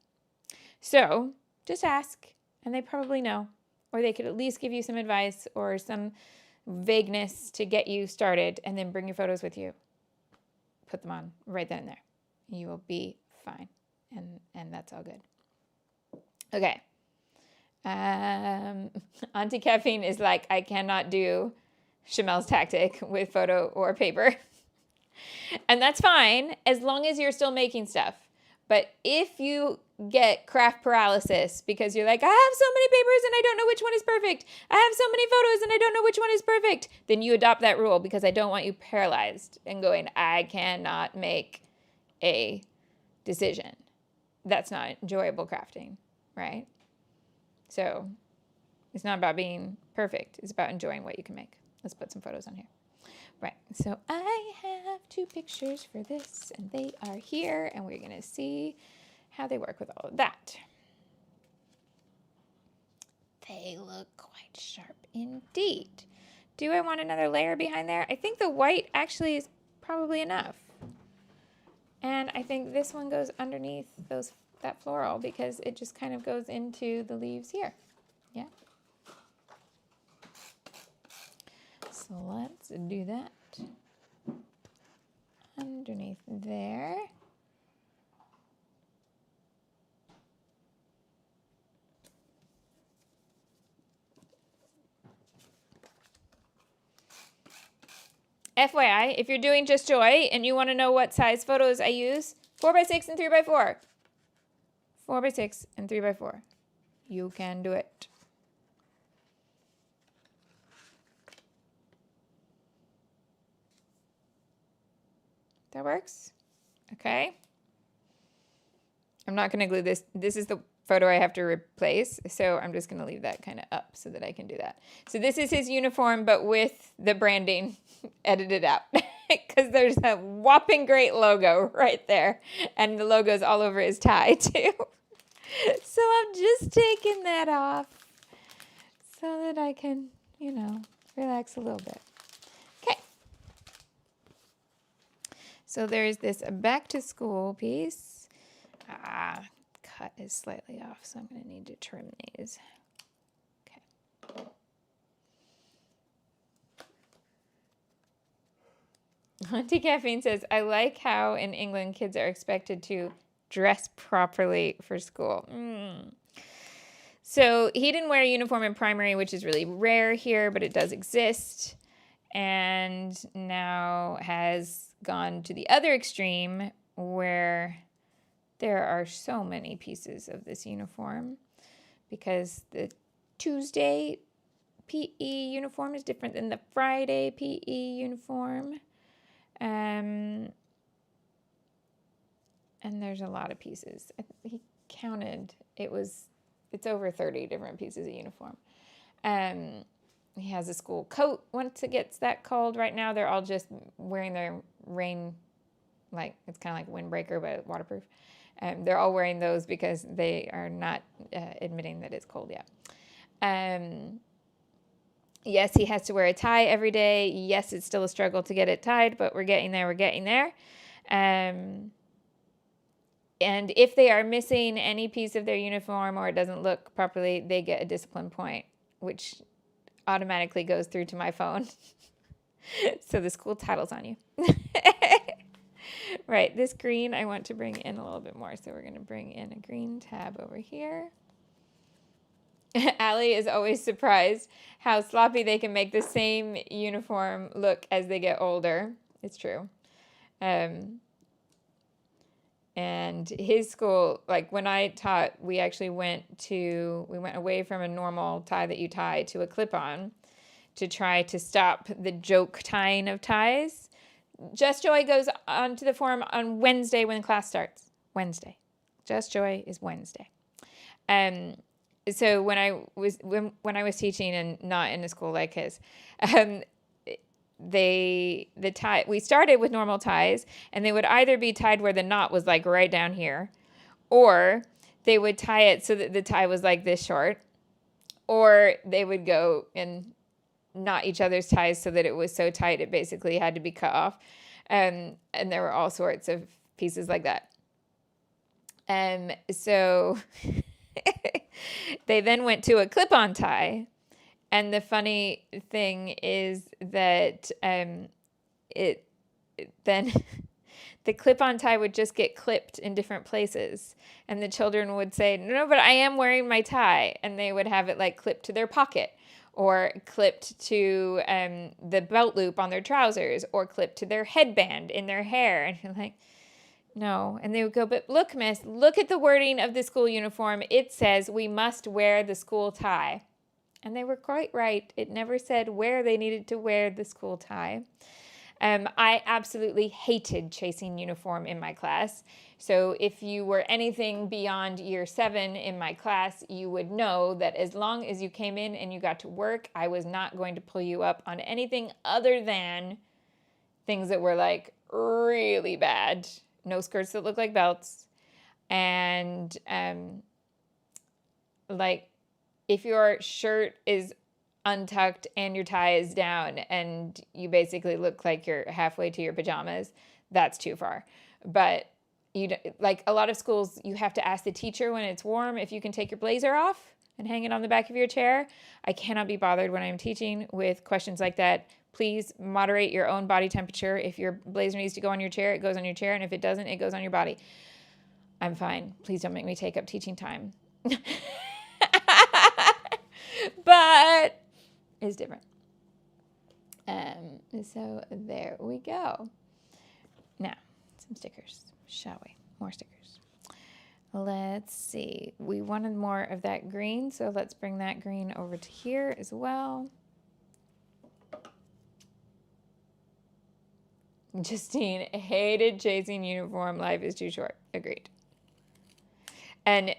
So just ask, and they probably know, or they could at least give you some advice or some vagueness to get you started, and then bring your photos with you. Put them on right then and there. You will be fine, and that's all good. Okay. Auntie Caffeine is like, I cannot do Shimelle's tactic with photo or paper. And that's fine, as long as you're still making stuff. But if you get craft paralysis because you're like, I have so many papers and I don't know which one is perfect, I have so many photos and I don't know which one is perfect, then you adopt that rule, because I don't want you paralyzed and going, I cannot make a decision. That's not enjoyable crafting, right? So it's not about being perfect. It's about enjoying what you can make. Let's put some photos on here. Right, so I have 2 pictures for this, and they are here, and we're going to see how they work with all of that. They look quite sharp indeed. Do I want another layer behind there? I think the white actually is probably enough. And I think this one goes underneath that floral, because it just kind of goes into the leaves here. Yeah. So let's do that underneath there. FYI, if you're doing just Joy and you want to know what size photos I use, 4x6 and 3x4. 4x6 and 3x4. You can do it. That works? Okay. I'm not going to glue this. This is the photo I have to replace. So I'm just going to leave that kind of up so that I can do that. So this is his uniform, but with the branding edited out because there's a whopping great logo right there. And the logo's all over his tie too. So I'm just taking that off so that I can, you know, relax a little bit. Okay. So there's this back to school piece. Cut is slightly off, so I'm going to need to trim these. Okay. Auntie Caffeine says, I like how in England kids are expected to dress properly for school. So he didn't wear a uniform in primary, which is really rare here, but it does exist. And now has gone to the other extreme where there are so many pieces of this uniform because the Tuesday PE uniform is different than the Friday PE uniform. And there's a lot of pieces. He counted. It's over 30 different pieces of uniform. He has a school coat once it gets that cold. Right now, they're all just wearing their rain, like it's kind of like a windbreaker, but waterproof. They're all wearing those because they are not admitting that it's cold yet. Yes, he has to wear a tie every day. Yes, it's still a struggle to get it tied, but we're getting there. We're getting there. And if they are missing any piece of their uniform or it doesn't look properly, they get a discipline point, which automatically goes through to my phone. So the school title's on you. Right, this green I want to bring in a little bit more. So we're going to bring in a green tab over here. Allie is always surprised how sloppy they can make the same uniform look as they get older. It's true. And his school, like when I taught, we actually went away from a normal tie that you tie to a clip-on to try to stop the joke tying of ties. Just Joy goes onto the forum on Wednesday when class starts. Wednesday. Just Joy is Wednesday. So when I was teaching and not in a school like his, we started with normal ties, and they would either be tied where the knot was like right down here, or they would tie it so that the tie was like this short, or they would go and knot each other's ties so that it was so tight it basically had to be cut off. And there were all sorts of pieces like that. So they then went to a clip-on tie. And the funny thing is that then the clip-on tie would just get clipped in different places. And the children would say, no, but I am wearing my tie. And they would have it like clipped to their pocket, or clipped to the belt loop on their trousers, or clipped to their headband in their hair. And you're like, no. And they would go, but look, miss, look at the wording of the school uniform. It says we must wear the school tie. And they were quite right. It never said where they needed to wear the school tie. I absolutely hated chasing uniform in my class. So if you were anything beyond year 7 in my class, you would know that as long as you came in and you got to work, I was not going to pull you up on anything other than things that were like really bad. No skirts that look like belts. And like if your shirt is untucked and your tie is down and you basically look like you're halfway to your pajamas, that's too far. But like a lot of schools, you have to ask the teacher when it's warm if you can take your blazer off and hang it on the back of your chair. I cannot be bothered when I'm teaching with questions like that. Please moderate your own body temperature. If your blazer needs to go on your chair, it goes on your chair. And if it doesn't, it goes on your body. I'm fine. Please don't make me take up teaching time. But it's different. So there we go. Now, some stickers, shall we? More stickers. Let's see. We wanted more of that green, so let's bring that green over to here as well. Justine hated chasing uniform. Life is too short. Agreed. And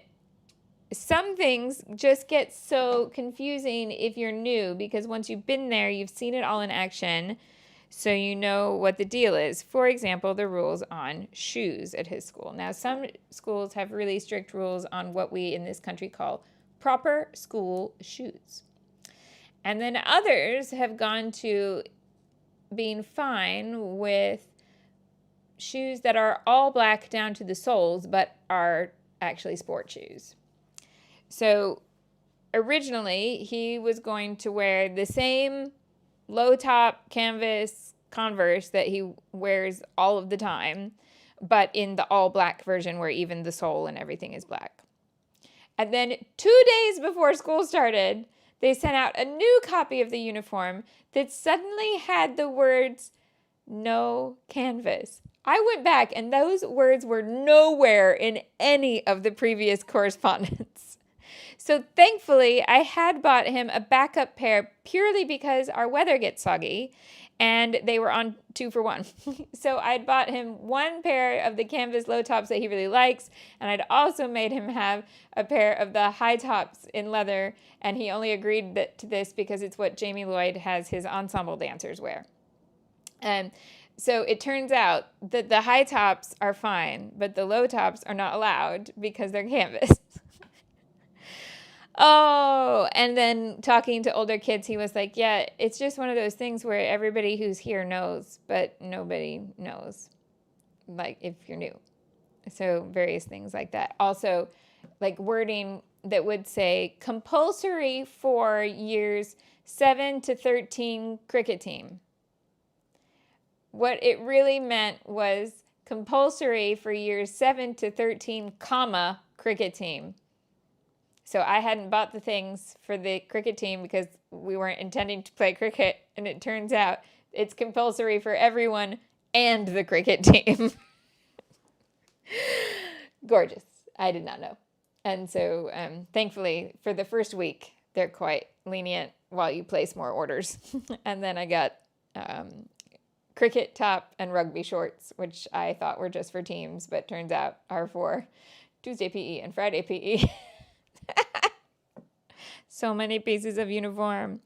some things just get so confusing if you're new, because once you've been there, you've seen it all in action, so you know what the deal is. For example, the rules on shoes at his school. Now, some schools have really strict rules on what we in this country call proper school shoes. And then others have gone to being fine with shoes that are all black down to the soles, but are actually sport shoes. So originally, he was going to wear the same low-top canvas Converse that he wears all of the time, but in the all-black version where even the sole and everything is black. And then 2 days before school started, they sent out a new copy of the uniform that suddenly had the words, "no canvas." I went back, and those words were nowhere in any of the previous correspondence. So thankfully, I had bought him a backup pair purely because our weather gets soggy, and they were on 2 for 1. So I'd bought him one pair of the canvas low tops that he really likes, and I'd also made him have a pair of the high tops in leather, and he only agreed to this because it's what Jamie Lloyd has his ensemble dancers wear. So it turns out that the high tops are fine, but the low tops are not allowed because they're canvas. Oh, and then talking to older kids, he was like, yeah, it's just one of those things where everybody who's here knows, but nobody knows, like if you're new. So various things like that. Also, like wording that would say compulsory for years 7 to 13 cricket team. What it really meant was compulsory for years 7 to 13, comma, cricket team. So I hadn't bought the things for the cricket team because we weren't intending to play cricket. And it turns out it's compulsory for everyone and the cricket team. Gorgeous. I did not know. And so thankfully for the first week, they're quite lenient while you place more orders. And then I got cricket top and rugby shorts, which I thought were just for teams, but turns out are for Tuesday PE and Friday PE. So many pieces of uniform.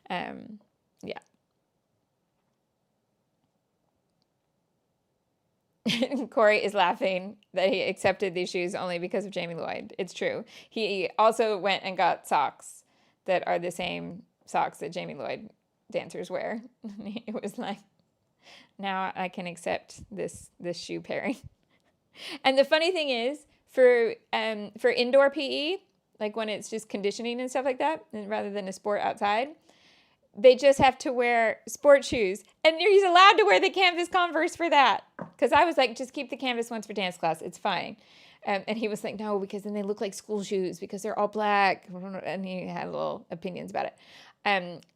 Yeah. Corey is laughing that he accepted these shoes only because of Jamie Lloyd. It's true. He also went and got socks that are the same socks that Jamie Lloyd dancers wear. It was like, now I can accept this shoe pairing. And the funny thing is, for indoor PE, like when it's just conditioning and stuff like that, rather than a sport outside, they just have to wear sport shoes. And he's allowed to wear the canvas Converse for that. Because I was like, just keep the canvas ones for dance class. It's fine. And he was like, no, because then they look like school shoes because they're all black. And he had little opinions about it.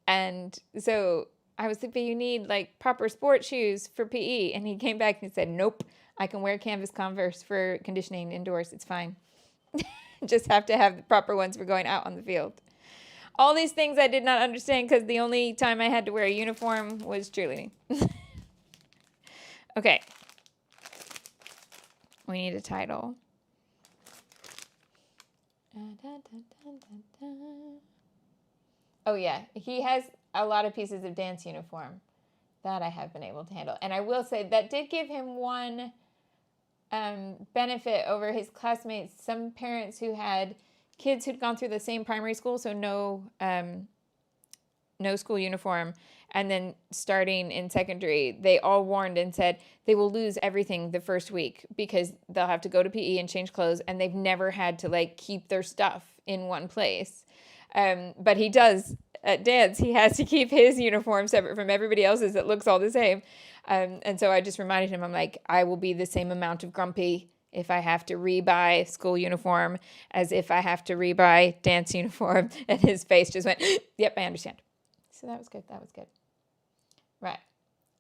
And so I was like, but you need like proper sport shoes for PE. And he came back and said, nope, I can wear canvas Converse for conditioning indoors. It's fine. Just have to have the proper ones for going out on the field. All these things I did not understand because the only time I had to wear a uniform was cheerleading. Okay. We need a title. Oh, yeah. He has a lot of pieces of dance uniform that I have been able to handle. And I will say that did give him one benefit over his classmates. Some parents who had kids who'd gone through the same primary school, so no school uniform, and then starting in secondary, they all warned and said they will lose everything the first week because they'll have to go to PE and change clothes, and they've never had to like keep their stuff in one place. But he does at dance. He has to keep his uniform separate from everybody else's that looks all the same. And so I just reminded him, I'm like, I will be the same amount of grumpy if I have to rebuy school uniform as if I have to rebuy dance uniform. And his face just went, yep, I understand. So that was good. That was good. Right.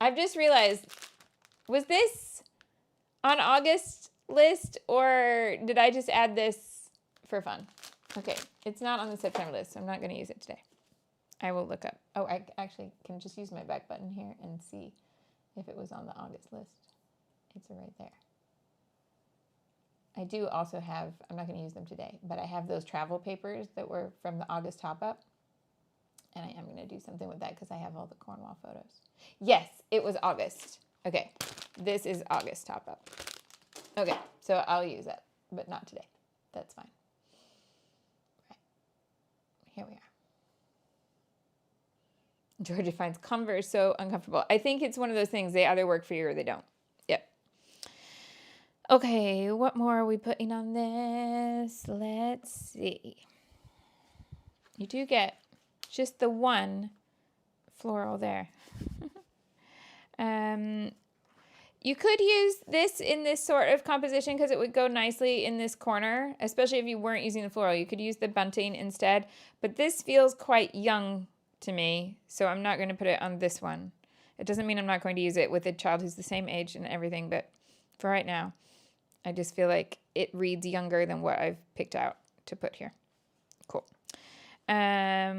I've just realized, was this on August list or did I just add this for fun? Okay. It's not on the September list, so I'm not going to use it today. I will look up. Oh, I actually can just use my back button here and see if it was on the August list. It's right there. I do also have, I'm not going to use them today, but I have those travel papers that were from the August top-up. And I am going to do something with that because I have all the Cornwall photos. Yes, it was August. Okay, this is August top-up. Okay, so I'll use it, but not today. That's fine. Right. Here we are. Georgia finds Converse so uncomfortable. I think it's one of those things, they either work for you or they don't. Yep. Okay, what more are we putting on this? Let's see. You do get just the one floral there. You could use this in this sort of composition because it would go nicely in this corner, especially if you weren't using the floral. You could use the bunting instead, but this feels quite young to me, so I'm not going to put it on this one. It doesn't mean I'm not going to use it with a child who's the same age and everything, but for right now, I just feel like it reads younger than what I've picked out to put here. Cool. I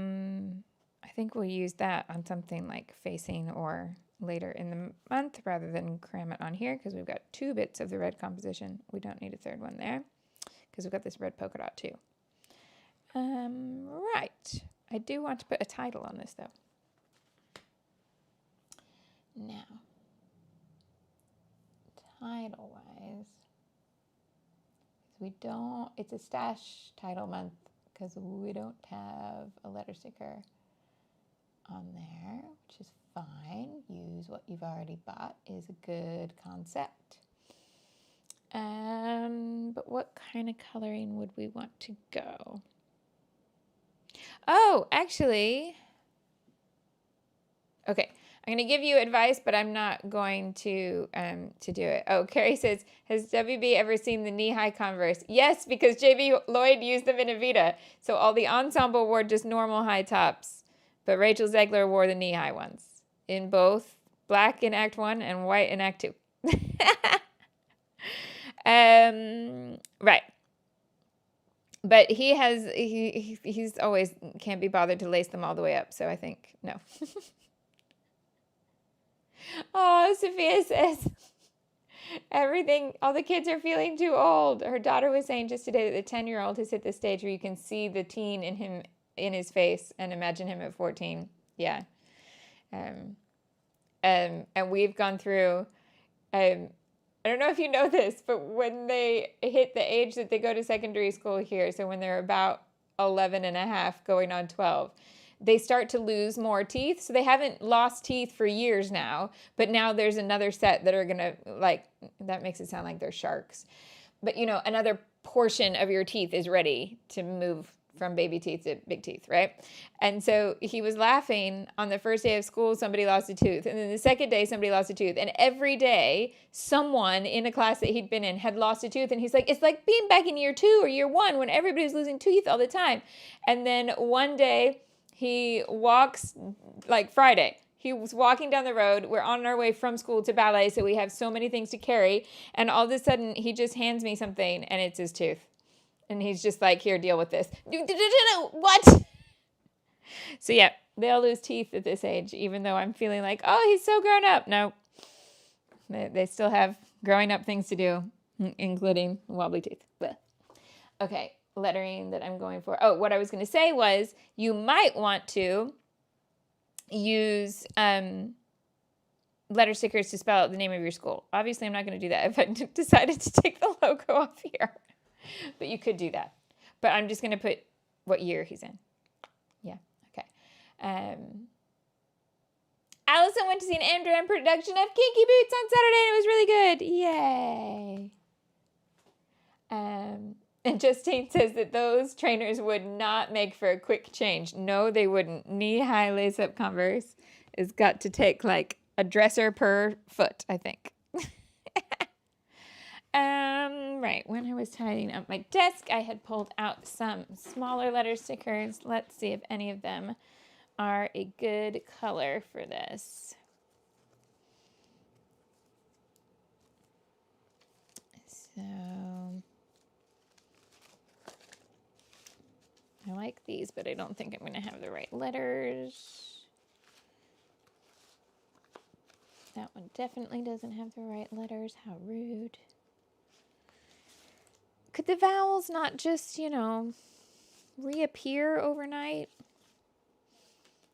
think we'll use that on something like facing or later in the month rather than cram it on here because we've got 2 bits of the red composition. We don't need a third one there because we've got this red polka dot too. Right. I do want to put a title on this though. Now, title-wise, we don't, it's a stash title month because we don't have a letter sticker on there, which is fine. Use what you've already bought is a good concept. But what kind of coloring would we want to go? Oh, actually, okay. I'm going to give you advice, but I'm not going to do it. Oh, Carrie says, has WB ever seen the knee-high Converse? Yes, because J.B. Lloyd used them in Evita. So all the ensemble wore just normal high tops, but Rachel Zegler wore the knee-high ones in both black in Act 1 and white in Act 2. Right. But he's always can't be bothered to lace them all the way up, so I think no. Oh, Sophia says, all the kids are feeling too old. Her daughter was saying just today that the 10-year-old has hit the stage where you can see the teen in him, in his face, and imagine him at 14. Yeah. And we've gone through, I don't know if you know this, but when they hit the age that they go to secondary school here, so when they're about 11 and a half going on 12, they start to lose more teeth. So they haven't lost teeth for years now, but now there's another set that are going to, like, that makes it sound like they're sharks. But, you know, another portion of your teeth is ready to move from baby teeth to big teeth, right? And so he was laughing on the first day of school, somebody lost a tooth. And then the second day, somebody lost a tooth. And every day, someone in a class that he'd been in had lost a tooth. And he's like, it's like being back in year 2 or year 1 when everybody's losing teeth all the time. And then one day, he walks, like Friday, he was walking down the road. We're on our way from school to ballet, so we have so many things to carry. And all of a sudden, he just hands me something, and it's his tooth. And he's just like, here, deal with this. What? So, yeah, they all lose teeth at this age, even though I'm feeling like, oh, he's so grown up. No, they still have growing up things to do, including wobbly teeth. Blech. Okay. Lettering that I'm going for. Oh, what I was going to say was you might want to use letter stickers to spell out the name of your school. Obviously, I'm not going to do that if I decided to take the logo off here. But you could do that. But I'm just going to put what year he's in. Yeah, okay. Allison went to see an Andrea production of Kinky Boots on Saturday and it was really good. Yay. And Justine says that those trainers would not make for a quick change. No, they wouldn't. Knee-high lace-up Converse has got to take like a dresser per foot, I think. Right, when I was tidying up my desk, I had pulled out some smaller letter stickers. Let's see if any of them are a good color for this. So I like these, but I don't think I'm going to have the right letters. that one definitely doesn't have the right letters. How rude. Could the vowels not just, you know, reappear overnight?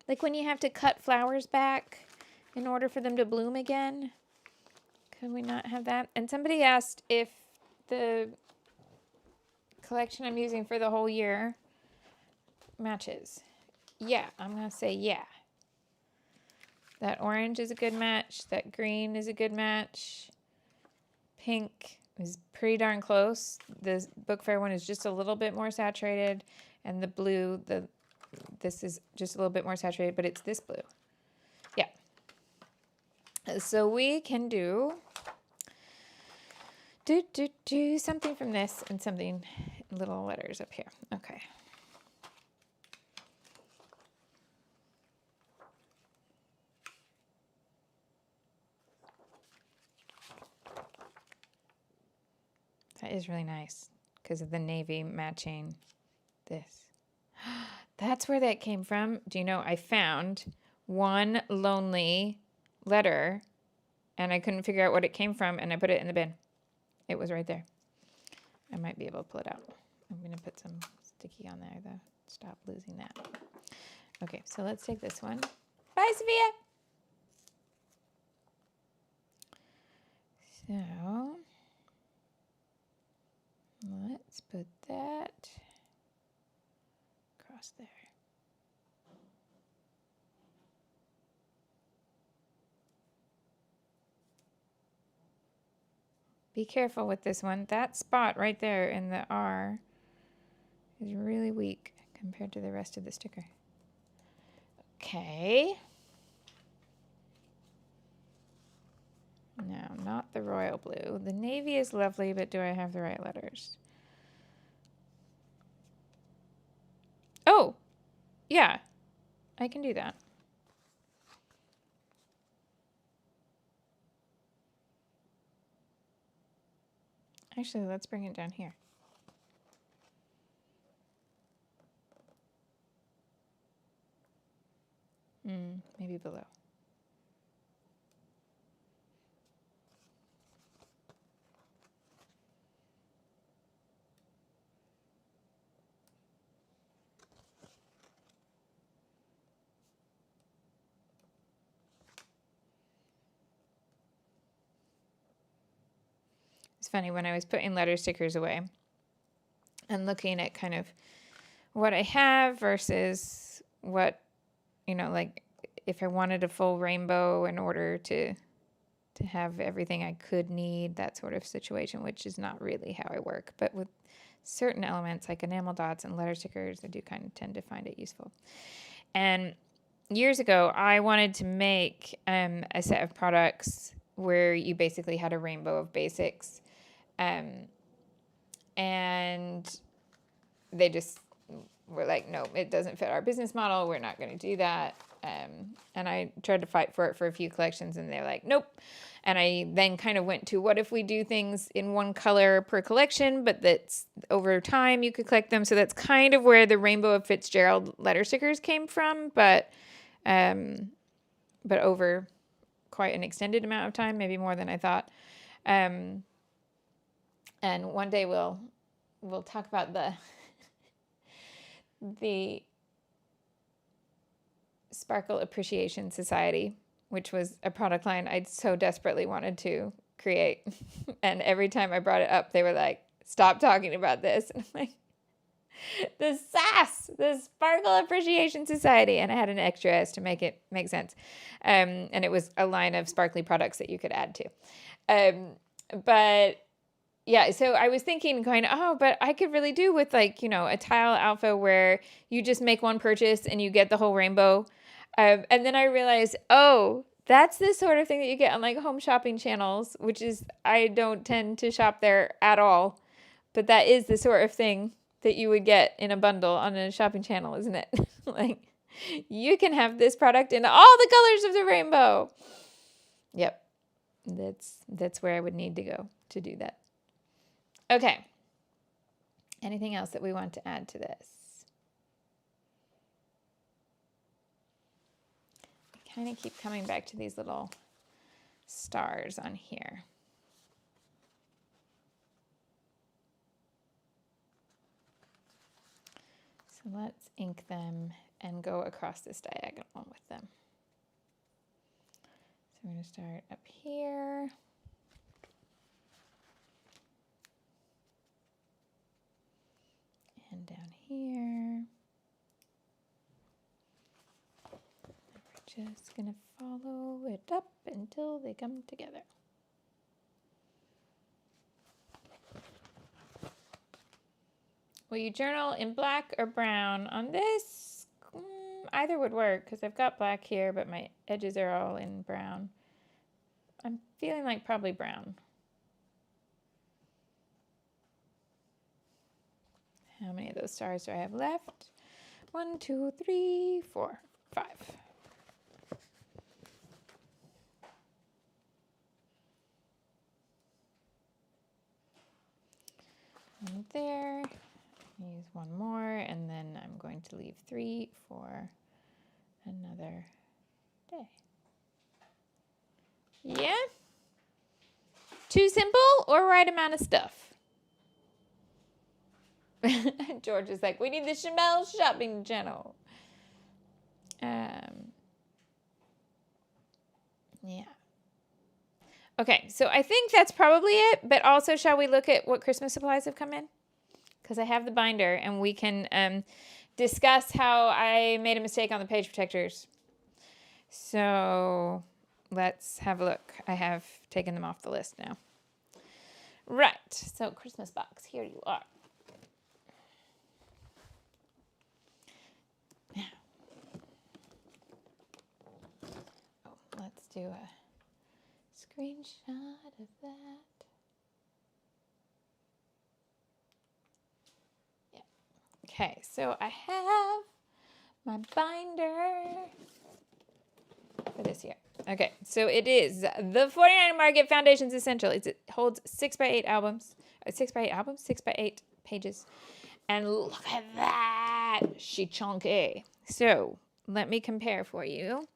Like when you have to cut flowers back in order for them to bloom again? Could we not have that? And somebody asked if the collection I'm using for the whole year matches. Yeah, I'm going to say yeah. That orange is a good match. That green is a good match. Pink is pretty darn close. The Book Fair one is just a little bit more saturated. And the blue, this is just a little bit more saturated, but it's this blue. Yeah. So we can do something from this and something little letters up here. Okay. That is really nice because of the navy matching this. That's where that came from. Do you know, I found one lonely letter and I couldn't figure out what it came from and I put it in the bin. It was right there. I might be able to pull it out. I'm going to put some sticky on there though. Stop losing that. Okay, so let's take this one. Bye, Sophia. So let's put that across there. Be careful with this one. That spot right there in the R is really weak compared to the rest of the sticker. Okay. No, not the royal blue. The navy is lovely, but do I have the right letters? Oh, yeah, I can do that. Actually, let's bring it down here. Maybe below. It's funny, when I was putting letter stickers away and looking at kind of what I have versus what, you know, like if I wanted a full rainbow in order to have everything I could need, that sort of situation, which is not really how I work. But with certain elements like enamel dots and letter stickers, I do kind of tend to find it useful. And years ago, I wanted to make a set of products where you basically had a rainbow of basics. And they just were like, no, it doesn't fit our business model. We're not going to do that. And I tried to fight for it for a few collections and they're like, nope. And I then kind of went to, what if we do things in one color per collection, but that's over time you could collect them. So that's kind of where the Rainbow of Fitzgerald letter stickers came from, but over quite an extended amount of time, maybe more than I thought. And one day we'll talk about the Sparkle Appreciation Society, which was a product line I so desperately wanted to create. And every time I brought it up, they were like, stop talking about this. And I'm like, the SAS, the Sparkle Appreciation Society. And I had an extra S to make it make sense. And it was a line of sparkly products that you could add to. But yeah, so I was thinking kind of, but I could really do with like, you know, a tile alpha where you just make one purchase and you get the whole rainbow. And then I realized, that's the sort of thing that you get on like home shopping channels, which is, I don't tend to shop there at all. But that is the sort of thing that you would get in a bundle on a shopping channel, isn't it? Like, you can have this product in all the colors of the rainbow. Yep. That's where I would need to go to do that. Okay. Anything else that we want to add to this? I kind of keep coming back to these little stars on here. So let's ink them and go across this diagonal with them. So we're going to start up here. And down here. We're just going to follow it up until they come together. Will you journal in black or brown on this? Either would work because I've got black here, but my edges are all in brown. I'm feeling like probably brown. How many of those stars do I have left? 1, 2, 3, 4, 5. One there. Use one more, and then I'm going to leave 3 for another day. Yeah? Too simple or right amount of stuff? George is like, we need the Shimelle shopping channel. Yeah. Okay, so I think that's probably it, but also shall we look at what Christmas supplies have come in? Because I have the binder, and we can discuss how I made a mistake on the page protectors. So let's have a look. I have taken them off the list now. Right, so Christmas box, here you are. Oh, let's do a screenshot of that. Okay, so I have my binder for this year. Okay, so it is the 49 Market Foundations Essential. It holds 6x8 albums. 6x8 albums? 6x8 pages. And look at that! She chunky. So, let me compare for you.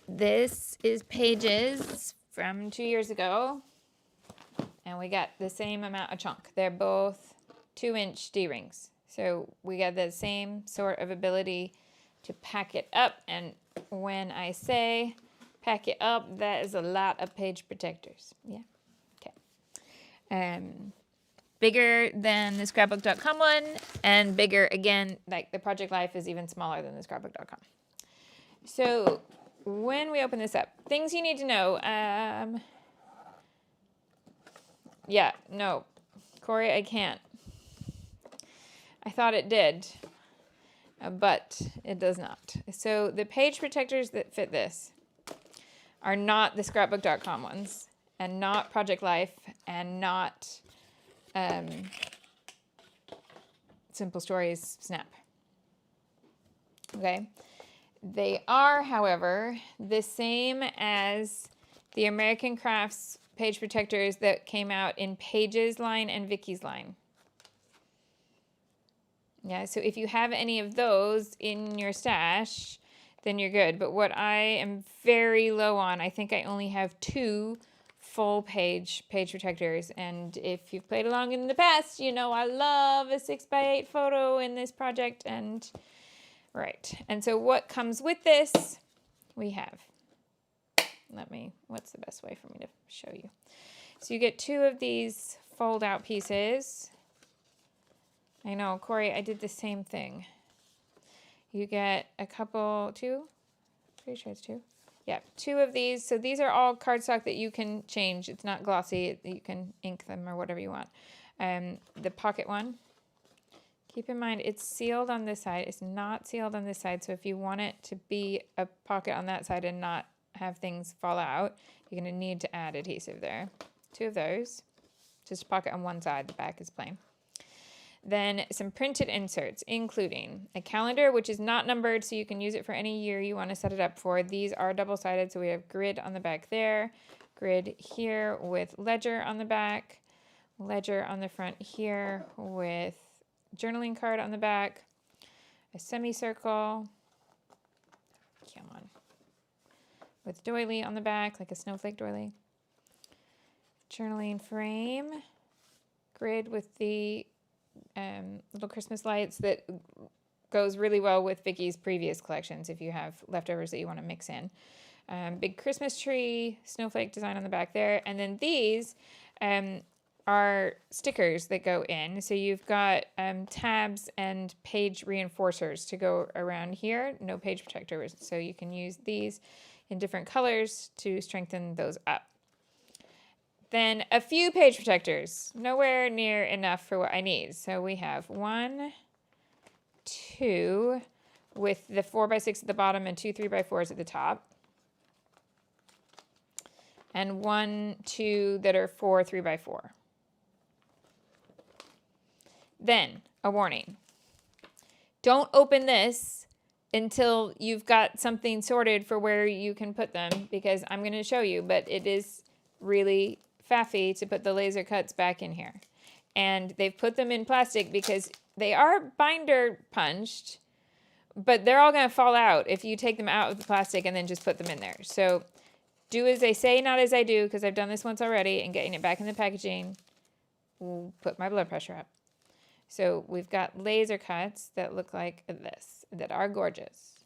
This is pages from 2 years ago. And we got the same amount of chunk. They're both 2-inch D-rings. So we got the same sort of ability to pack it up. And when I say pack it up, that is a lot of page protectors. Yeah. Okay. Bigger than the Scrapbook.com one, and bigger again, like the Project Life is even smaller than the Scrapbook.com. So when we open this up, things you need to know. Yeah, no, Corey, I can't. I thought it did, but it does not. So the page protectors that fit this are not the Scrapbook.com ones, and not Project Life, and not Simple Stories Snap. Okay? They are, however, the same as the American Crafts page protectors that came out in Paige's line and Vicky's line. Yeah, so if you have any of those in your stash, then you're good. But what I am very low on, I think I only have 2 full page protectors. And if you've played along in the past, you know I love a 6x8 photo in this project. And right. And so what comes with this, we have. What's the best way for me to show you? So you get 2 of these fold out pieces. I know, Corey, I did the same thing. You get a couple, 2? Pretty sure it's 2. Yeah, 2 of these. So these are all cardstock that you can change. It's not glossy. You can ink them or whatever you want. The pocket one. Keep in mind, it's sealed on this side. It's not sealed on this side. So if you want it to be a pocket on that side and not have things fall out, you're going to need to add adhesive there. 2 of those. Just a pocket on one side. The back is plain. Then some printed inserts, including a calendar, which is not numbered, so you can use it for any year you want to set it up for. These are double-sided, so we have grid on the back there, grid here with ledger on the back, ledger on the front here with journaling card on the back, a semicircle, come on, with doily on the back, like a snowflake doily. Journaling frame. Grid with the little Christmas lights that goes really well with Vicky's previous collections if you have leftovers that you want to mix in. Big Christmas tree, snowflake design on the back there. And then these are stickers that go in. So you've got tabs and page reinforcers to go around here. No page protectors. So you can use these in different colors to strengthen those up. Then a few page protectors. Nowhere near enough for what I need. So we have 1, 2 with the 4x6 at the bottom and 2 3x4s at the top. And 1, 2 that are 4 3x4. Then, a warning. Don't open this until you've got something sorted for where you can put them, because I'm going to show you, but it is really faffy to put the laser cuts back in here. And they've put them in plastic because they are binder punched, but they're all going to fall out if you take them out of the plastic and then just put them in there. So do as I say, not as I do, because I've done this once already, and getting it back in the packaging will put my blood pressure up. So we've got laser cuts that look like this, that are gorgeous.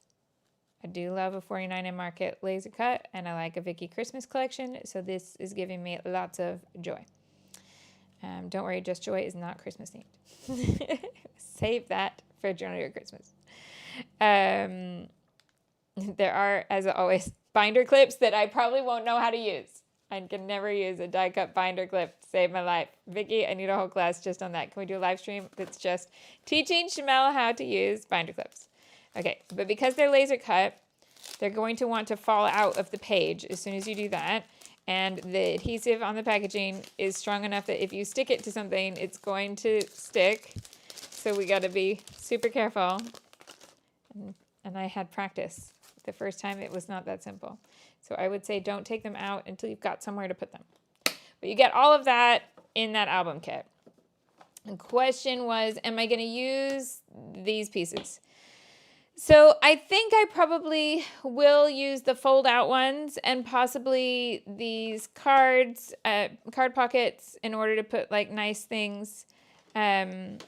I do love a 49 Market laser cut, and I like a Vicky Christmas collection, so this is giving me lots of joy. Don't worry, Just Joy is not Christmas themed. Save that for Journal Your Christmas. There are, as always, binder clips that I probably won't know how to use. I can never use a die cut binder clip to save my life. Vicky, I need a whole class just on that. Can we do a live stream that's just teaching Shimelle how to use binder clips? Okay, but because they're laser cut, they're going to want to fall out of the page as soon as you do that. And the adhesive on the packaging is strong enough that if you stick it to something, it's going to stick. So we got to be super careful. And I had practice. The first time it was not that simple. So I would say don't take them out until you've got somewhere to put them. But you get all of that in that album kit. The question was, am I going to use these pieces? So I think I probably will use the fold out ones and possibly these cards, card pockets, in order to put like nice things in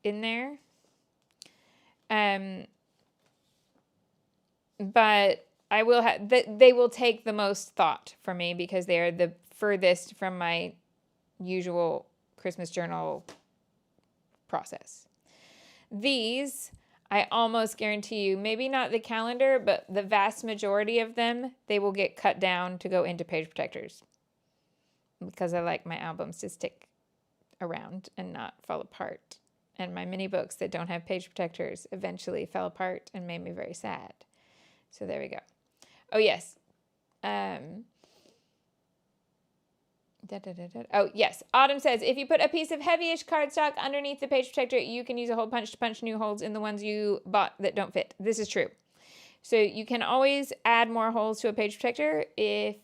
there. But I will have they will take the most thought for me because they are the furthest from my usual Christmas journal process. These, I almost guarantee you, maybe not the calendar, but the vast majority of them, they will get cut down to go into page protectors because I like my albums to stick around and not fall apart. And my mini books that don't have page protectors eventually fell apart and made me very sad. So there we go. Oh, yes. Oh, yes. Autumn says, if you put a piece of heavyish cardstock underneath the page protector, you can use a hole punch to punch new holes in the ones you bought that don't fit. This is true. So you can always add more holes to a page protector if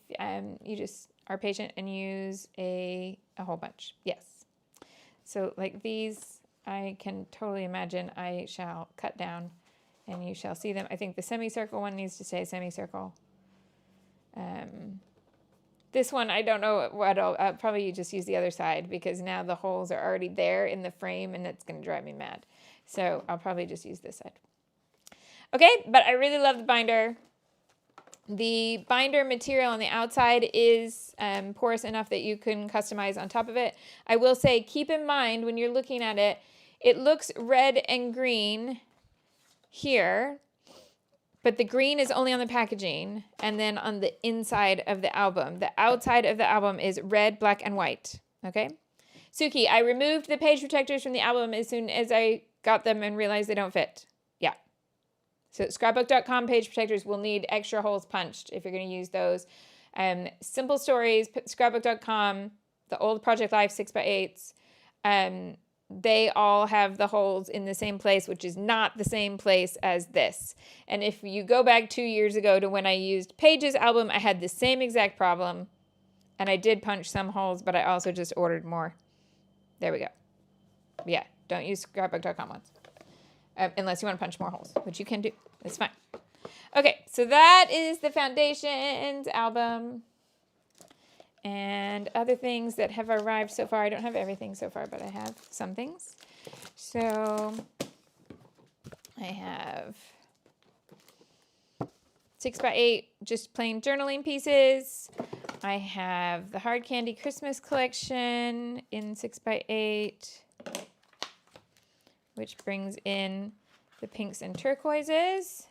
you just are patient and use a hole punch. Yes. So like these, I can totally imagine I shall cut down and you shall see them. I think the semicircle one needs to stay a semicircle. This one, I don't know what I'll probably just use the other side because now the holes are already there in the frame and it's going to drive me mad. So I'll probably just use this side. Okay, but I really love the binder. The binder material on the outside is porous enough that you can customize on top of it. I will say, keep in mind when you're looking at it, it looks red and green here, but the green is only on the packaging and then on the inside of the album. The outside of the album is red, black, and white, okay? Suki, I removed the page protectors from the album as soon as I got them and realized they don't fit. Yeah. So scrapbook.com page protectors will need extra holes punched if you're going to use those. Simple Stories, scrapbook.com, the old Project Life 6x8s, they all have the holes in the same place, which is not the same place as this. And if you go back 2 years ago to when I used Paige's album, I had the same exact problem. And I did punch some holes, but I also just ordered more. There we go. Yeah, don't use scrapbook.com ones. Unless you want to punch more holes, which you can do. It's fine. Okay, so that is the Foundations album and other things that have arrived so far. I don't have everything so far, but I have some things. So I have 6x8, just plain journaling pieces. I have the Hard Candy Christmas collection in 6x8, which brings in the pinks and turquoises.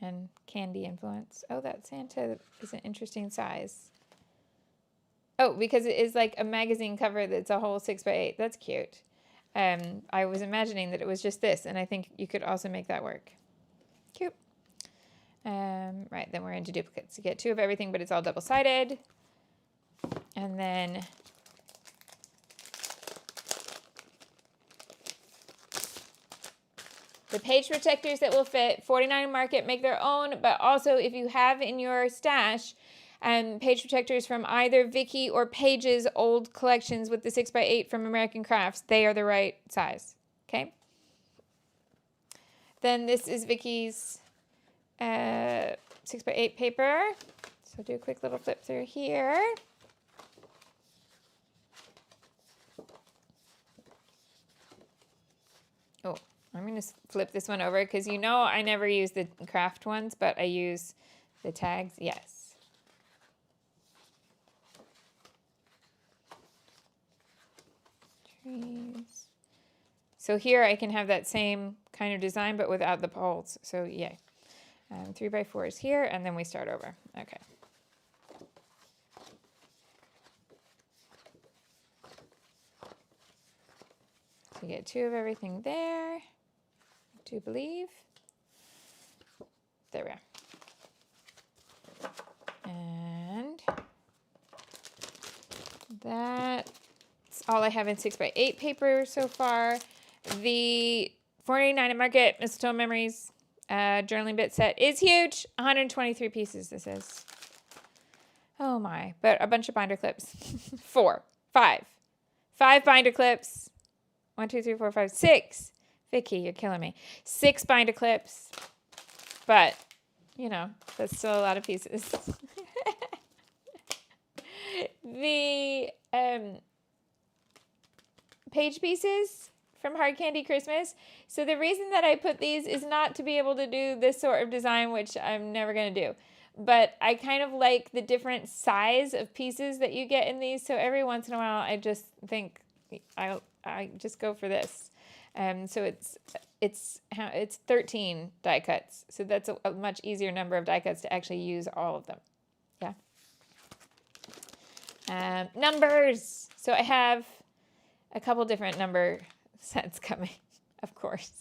And candy influence. Oh, that Santa is an interesting size. Oh, because it is like a magazine cover that's a whole 6x8. That's cute. I was imagining that it was just this, and I think you could also make that work. Cute. Right, then we're into duplicates. You get 2 of everything, but it's all double-sided. And then the page protectors that will fit, 49 Market, make their own, but also if you have in your stash page protectors from either Vicky or Paige's old collections with the 6x8 from American Crafts, they are the right size, okay? Then this is Vicky's 6x8 paper. So do a quick little flip through here. Oh, I'm going to flip this one over because you know I never use the craft ones, but I use the tags. Yes. Trees. So here I can have that same kind of design, but without the poles. So yay. 3x4s here, and then we start over. Okay. So you get 2 of everything there. I do believe. There we are. And that's all I have in 6x8 paper so far. The 4.99 at Market Mistletoe Memories journaling bit set is huge. 123 pieces this is. Oh my. But a bunch of binder clips. 5 binder clips. 1, 2, 3, 4, 5, 6. Vicky, you're killing me. 6 binder clips. But, you know, that's still a lot of pieces. The page pieces from Hard Candy Christmas. So the reason that I put these is not to be able to do this sort of design, which I'm never going to do. But I kind of like the different size of pieces that you get in these. So every once in a while, I just think I just go for this. So it's 13 die cuts. So that's a much easier number of die cuts to actually use all of them. Yeah. Numbers. So I have a couple different number sets coming, of course.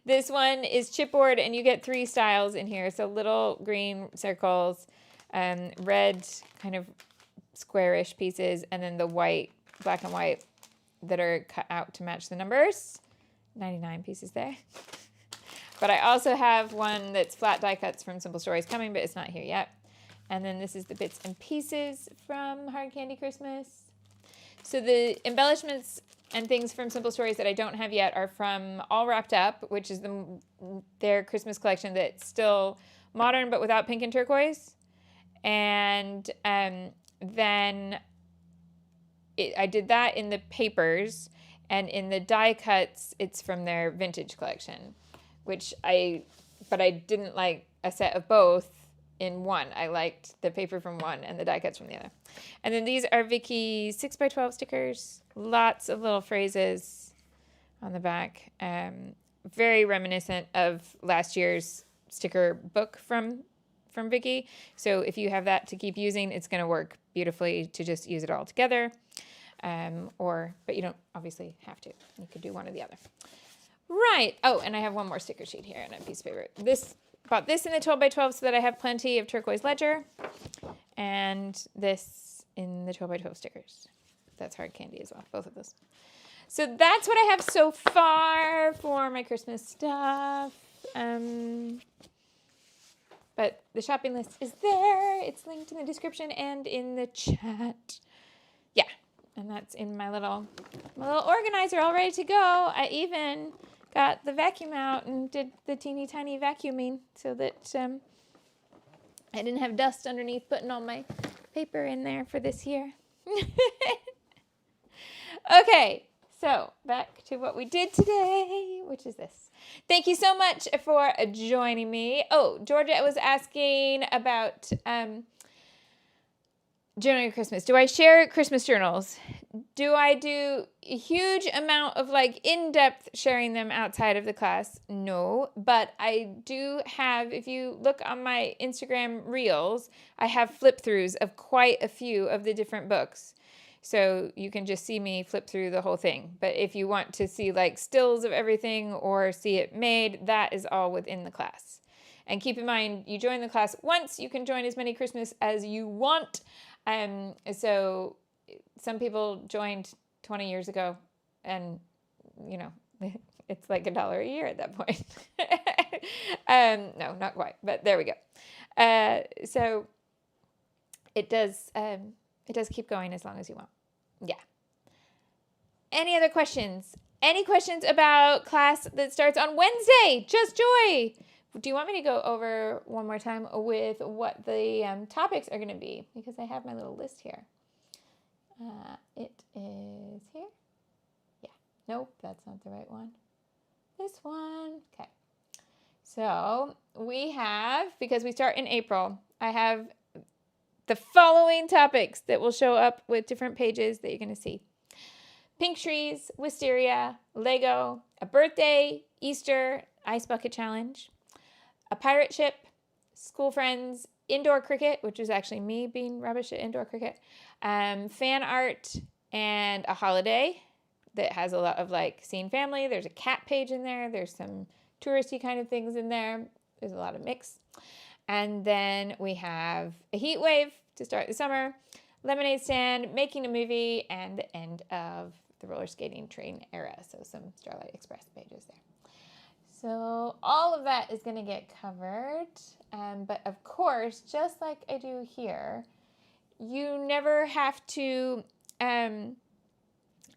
This one is chipboard, and you get 3 styles in here. So little green circles, red kind of squarish pieces, and then the white, black and white that are cut out to match the numbers. 99 pieces there. But I also have one that's flat die cuts from Simple Stories coming, but it's not here yet. And then this is the bits and pieces from Hard Candy Christmas. So the embellishments and things from Simple Stories that I don't have yet are from All Wrapped Up, which is their Christmas collection that's still modern but without pink and turquoise. And then I did that in the papers, and in the die cuts, it's from their vintage collection, but I didn't like a set of both in one. I liked the paper from one and the die cuts from the other. And then these are Vicky 6x12 stickers. Lots of little phrases on the back. Very reminiscent of last year's sticker book from Vicky. So if you have that to keep using, it's going to work beautifully to just use it all together. But you don't obviously have to. You could do one or the other. Right. Oh, and I have one more sticker sheet here and a piece of paper. Bought this in the 12x12 so that I have plenty of turquoise ledger, and this in the 12x12 stickers. That's Hard Candy as well, both of those. So that's what I have so far for my Christmas stuff. But the shopping list is there. It's linked in the description and in the chat. Yeah. And that's in my little organizer all ready to go. I even got the vacuum out and did the teeny tiny vacuuming so that I didn't have dust underneath putting all my paper in there for this year. Okay, so back to what we did today, which is this. Thank you so much for joining me. Oh, Georgia was asking about journaling Christmas. Do I share Christmas journals? Do I do a huge amount of like in-depth sharing them outside of the class? No, but I do have, if you look on my Instagram reels, I have flip throughs of quite a few of the different books. So you can just see me flip through the whole thing. But if you want to see like stills of everything or see it made, that is all within the class. And keep in mind, you join the class once, you can join as many Christmas as you want. So some people joined 20 years ago and, you know, it's like $1 a year at that point. No, not quite, but there we go. So it does keep going as long as you want. Yeah. Any other questions? Any questions about class that starts on Wednesday? Just Joy. Do you want me to go over one more time with what the topics are going to be? Because I have my little list here. It is here. Yeah. Nope, that's not the right one. This one. Okay. So we have, because we start in April, I have the following topics that will show up with different pages that you're going to see. Pink trees, wisteria, Lego, a birthday, Easter, ice bucket challenge, a pirate ship, school friends, indoor cricket, which is actually me being rubbish at indoor cricket, fan art, and a holiday that has a lot of like seeing family. There's a cat page in there. There's some touristy kind of things in there. There's a lot of mix. And then we have a heat wave to start the summer, lemonade stand, making a movie, and the end of the roller skating train era. So some Starlight Express pages there. So all of that is going to get covered. But of course, just like I do here, you never have to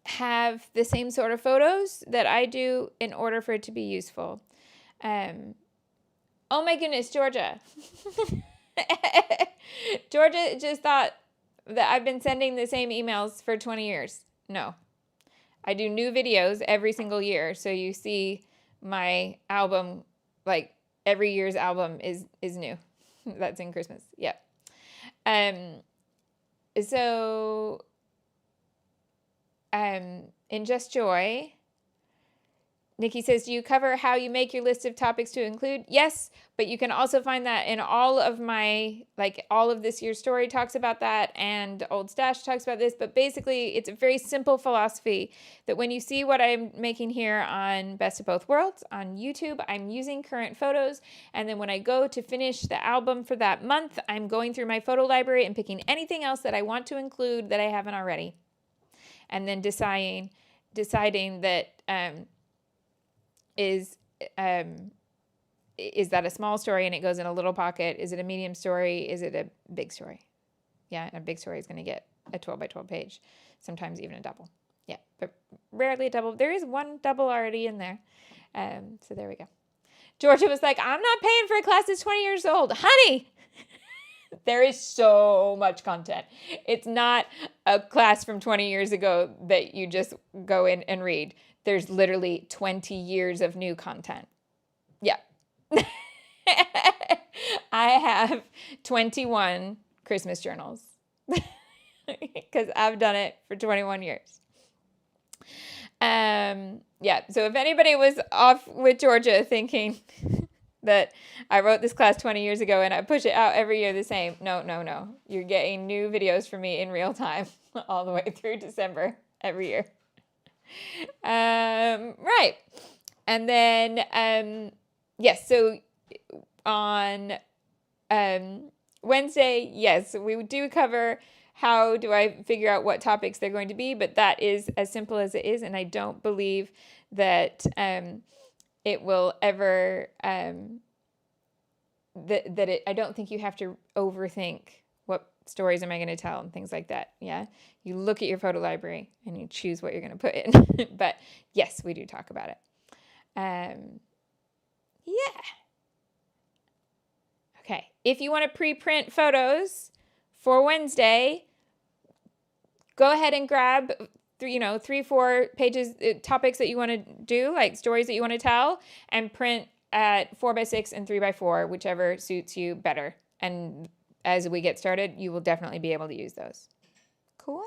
have the same sort of photos that I do in order for it to be useful. Oh my goodness, Georgia. Georgia just thought that I've been sending the same emails for 20 years. No. I do new videos every single year. So you see my album, like every year's album is new. That's in Christmas. Yep. So in Just Joy, Nikki says, do you cover how you make your list of topics to include? Yes, but you can also find that in all of my, like all of this year's story talks about that, and Old Stash talks about this, but basically it's a very simple philosophy that when you see what I'm making here on Best of Both Worlds on YouTube, I'm using current photos, and then when I go to finish the album for that month, I'm going through my photo library and picking anything else that I want to include that I haven't already, and then deciding that is that a small story and it goes in a little pocket? Is it a medium story? Is it a big story? Yeah, and a big story is going to get a 12 by 12 page, sometimes even a double. Yeah, but rarely a double. There is one double already in there. So there we go. Georgia was like, I'm not paying for a class that's 20 years old. Honey, there is so much content. It's not a class from 20 years ago that you just go in and read. There's literally 20 years of new content. Yeah. I have 21 Christmas journals because I've done it for 21 years. Yeah. So if anybody was off with Georgia thinking that I wrote this class 20 years ago and I push it out every year the same. No. You're getting new videos from me in real time all the way through December every year. Right. And then, yes, so on Wednesday, yes, we do cover how do I figure out what topics they're going to be, but that is as simple as it is, and I don't believe that it will ever, I don't think you have to overthink stories am I going to tell and things like that. Yeah. You look at your photo library and you choose what you're going to put in. But yes, we do talk about it. Yeah. Okay. If you want to pre-print photos for Wednesday, go ahead and grab 3-4 pages, topics that you want to do, like stories that you want to tell, and print at 4x6 and 3x4, whichever suits you better. And as we get started, you will definitely be able to use those. Cool.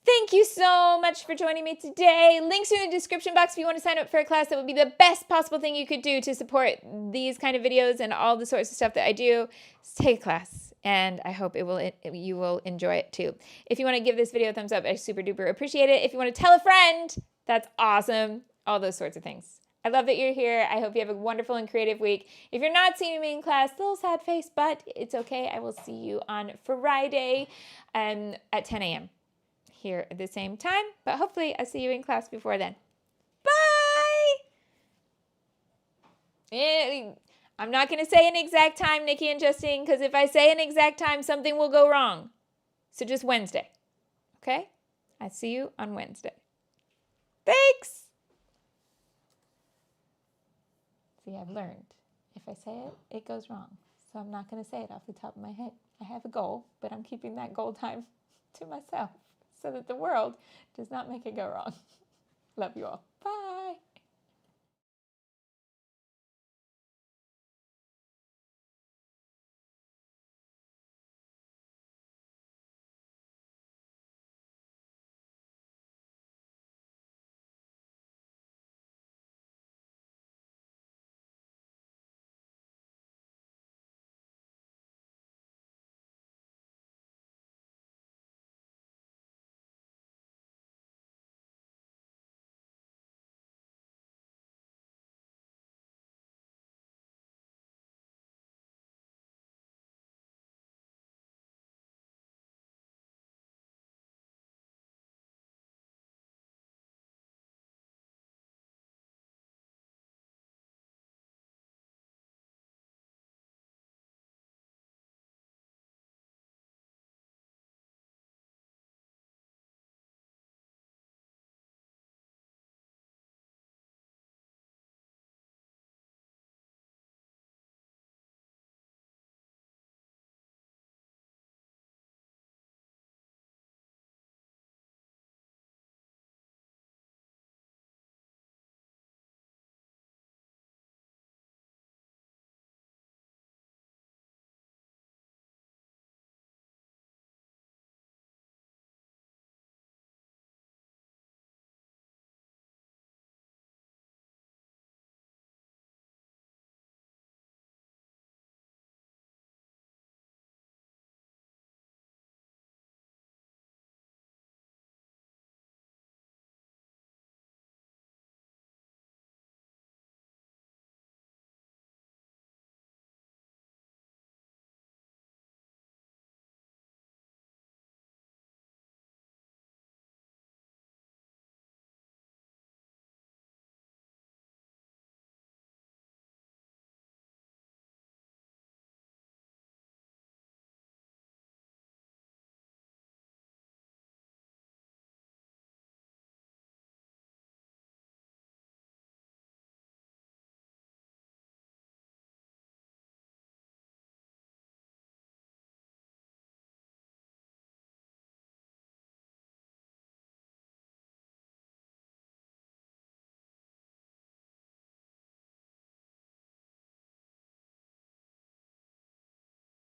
Thank you so much for joining me today. Links are in the description box if you want to sign up for a class. That would be the best possible thing you could do to support these kind of videos and all the sorts of stuff that I do. Just take a class, and I hope you will enjoy it too. If you want to give this video a thumbs up, I super duper appreciate it. If you want to tell a friend, that's awesome. All those sorts of things. I love that you're here. I hope you have a wonderful and creative week. If you're not seeing me in class, little sad face, but it's okay. I will see you on Friday at 10 a.m. here at the same time, but hopefully I'll see you in class before then. Bye! I'm not going to say an exact time, Nikki and Justine, because if I say an exact time, something will go wrong. So just Wednesday, okay? I see you on Wednesday. Thanks! See, I've learned. If I say it, it goes wrong. So I'm not going to say it off the top of my head. I have a goal, but I'm keeping that goal time to myself, so that the world does not make it go wrong. Love you all. Bye.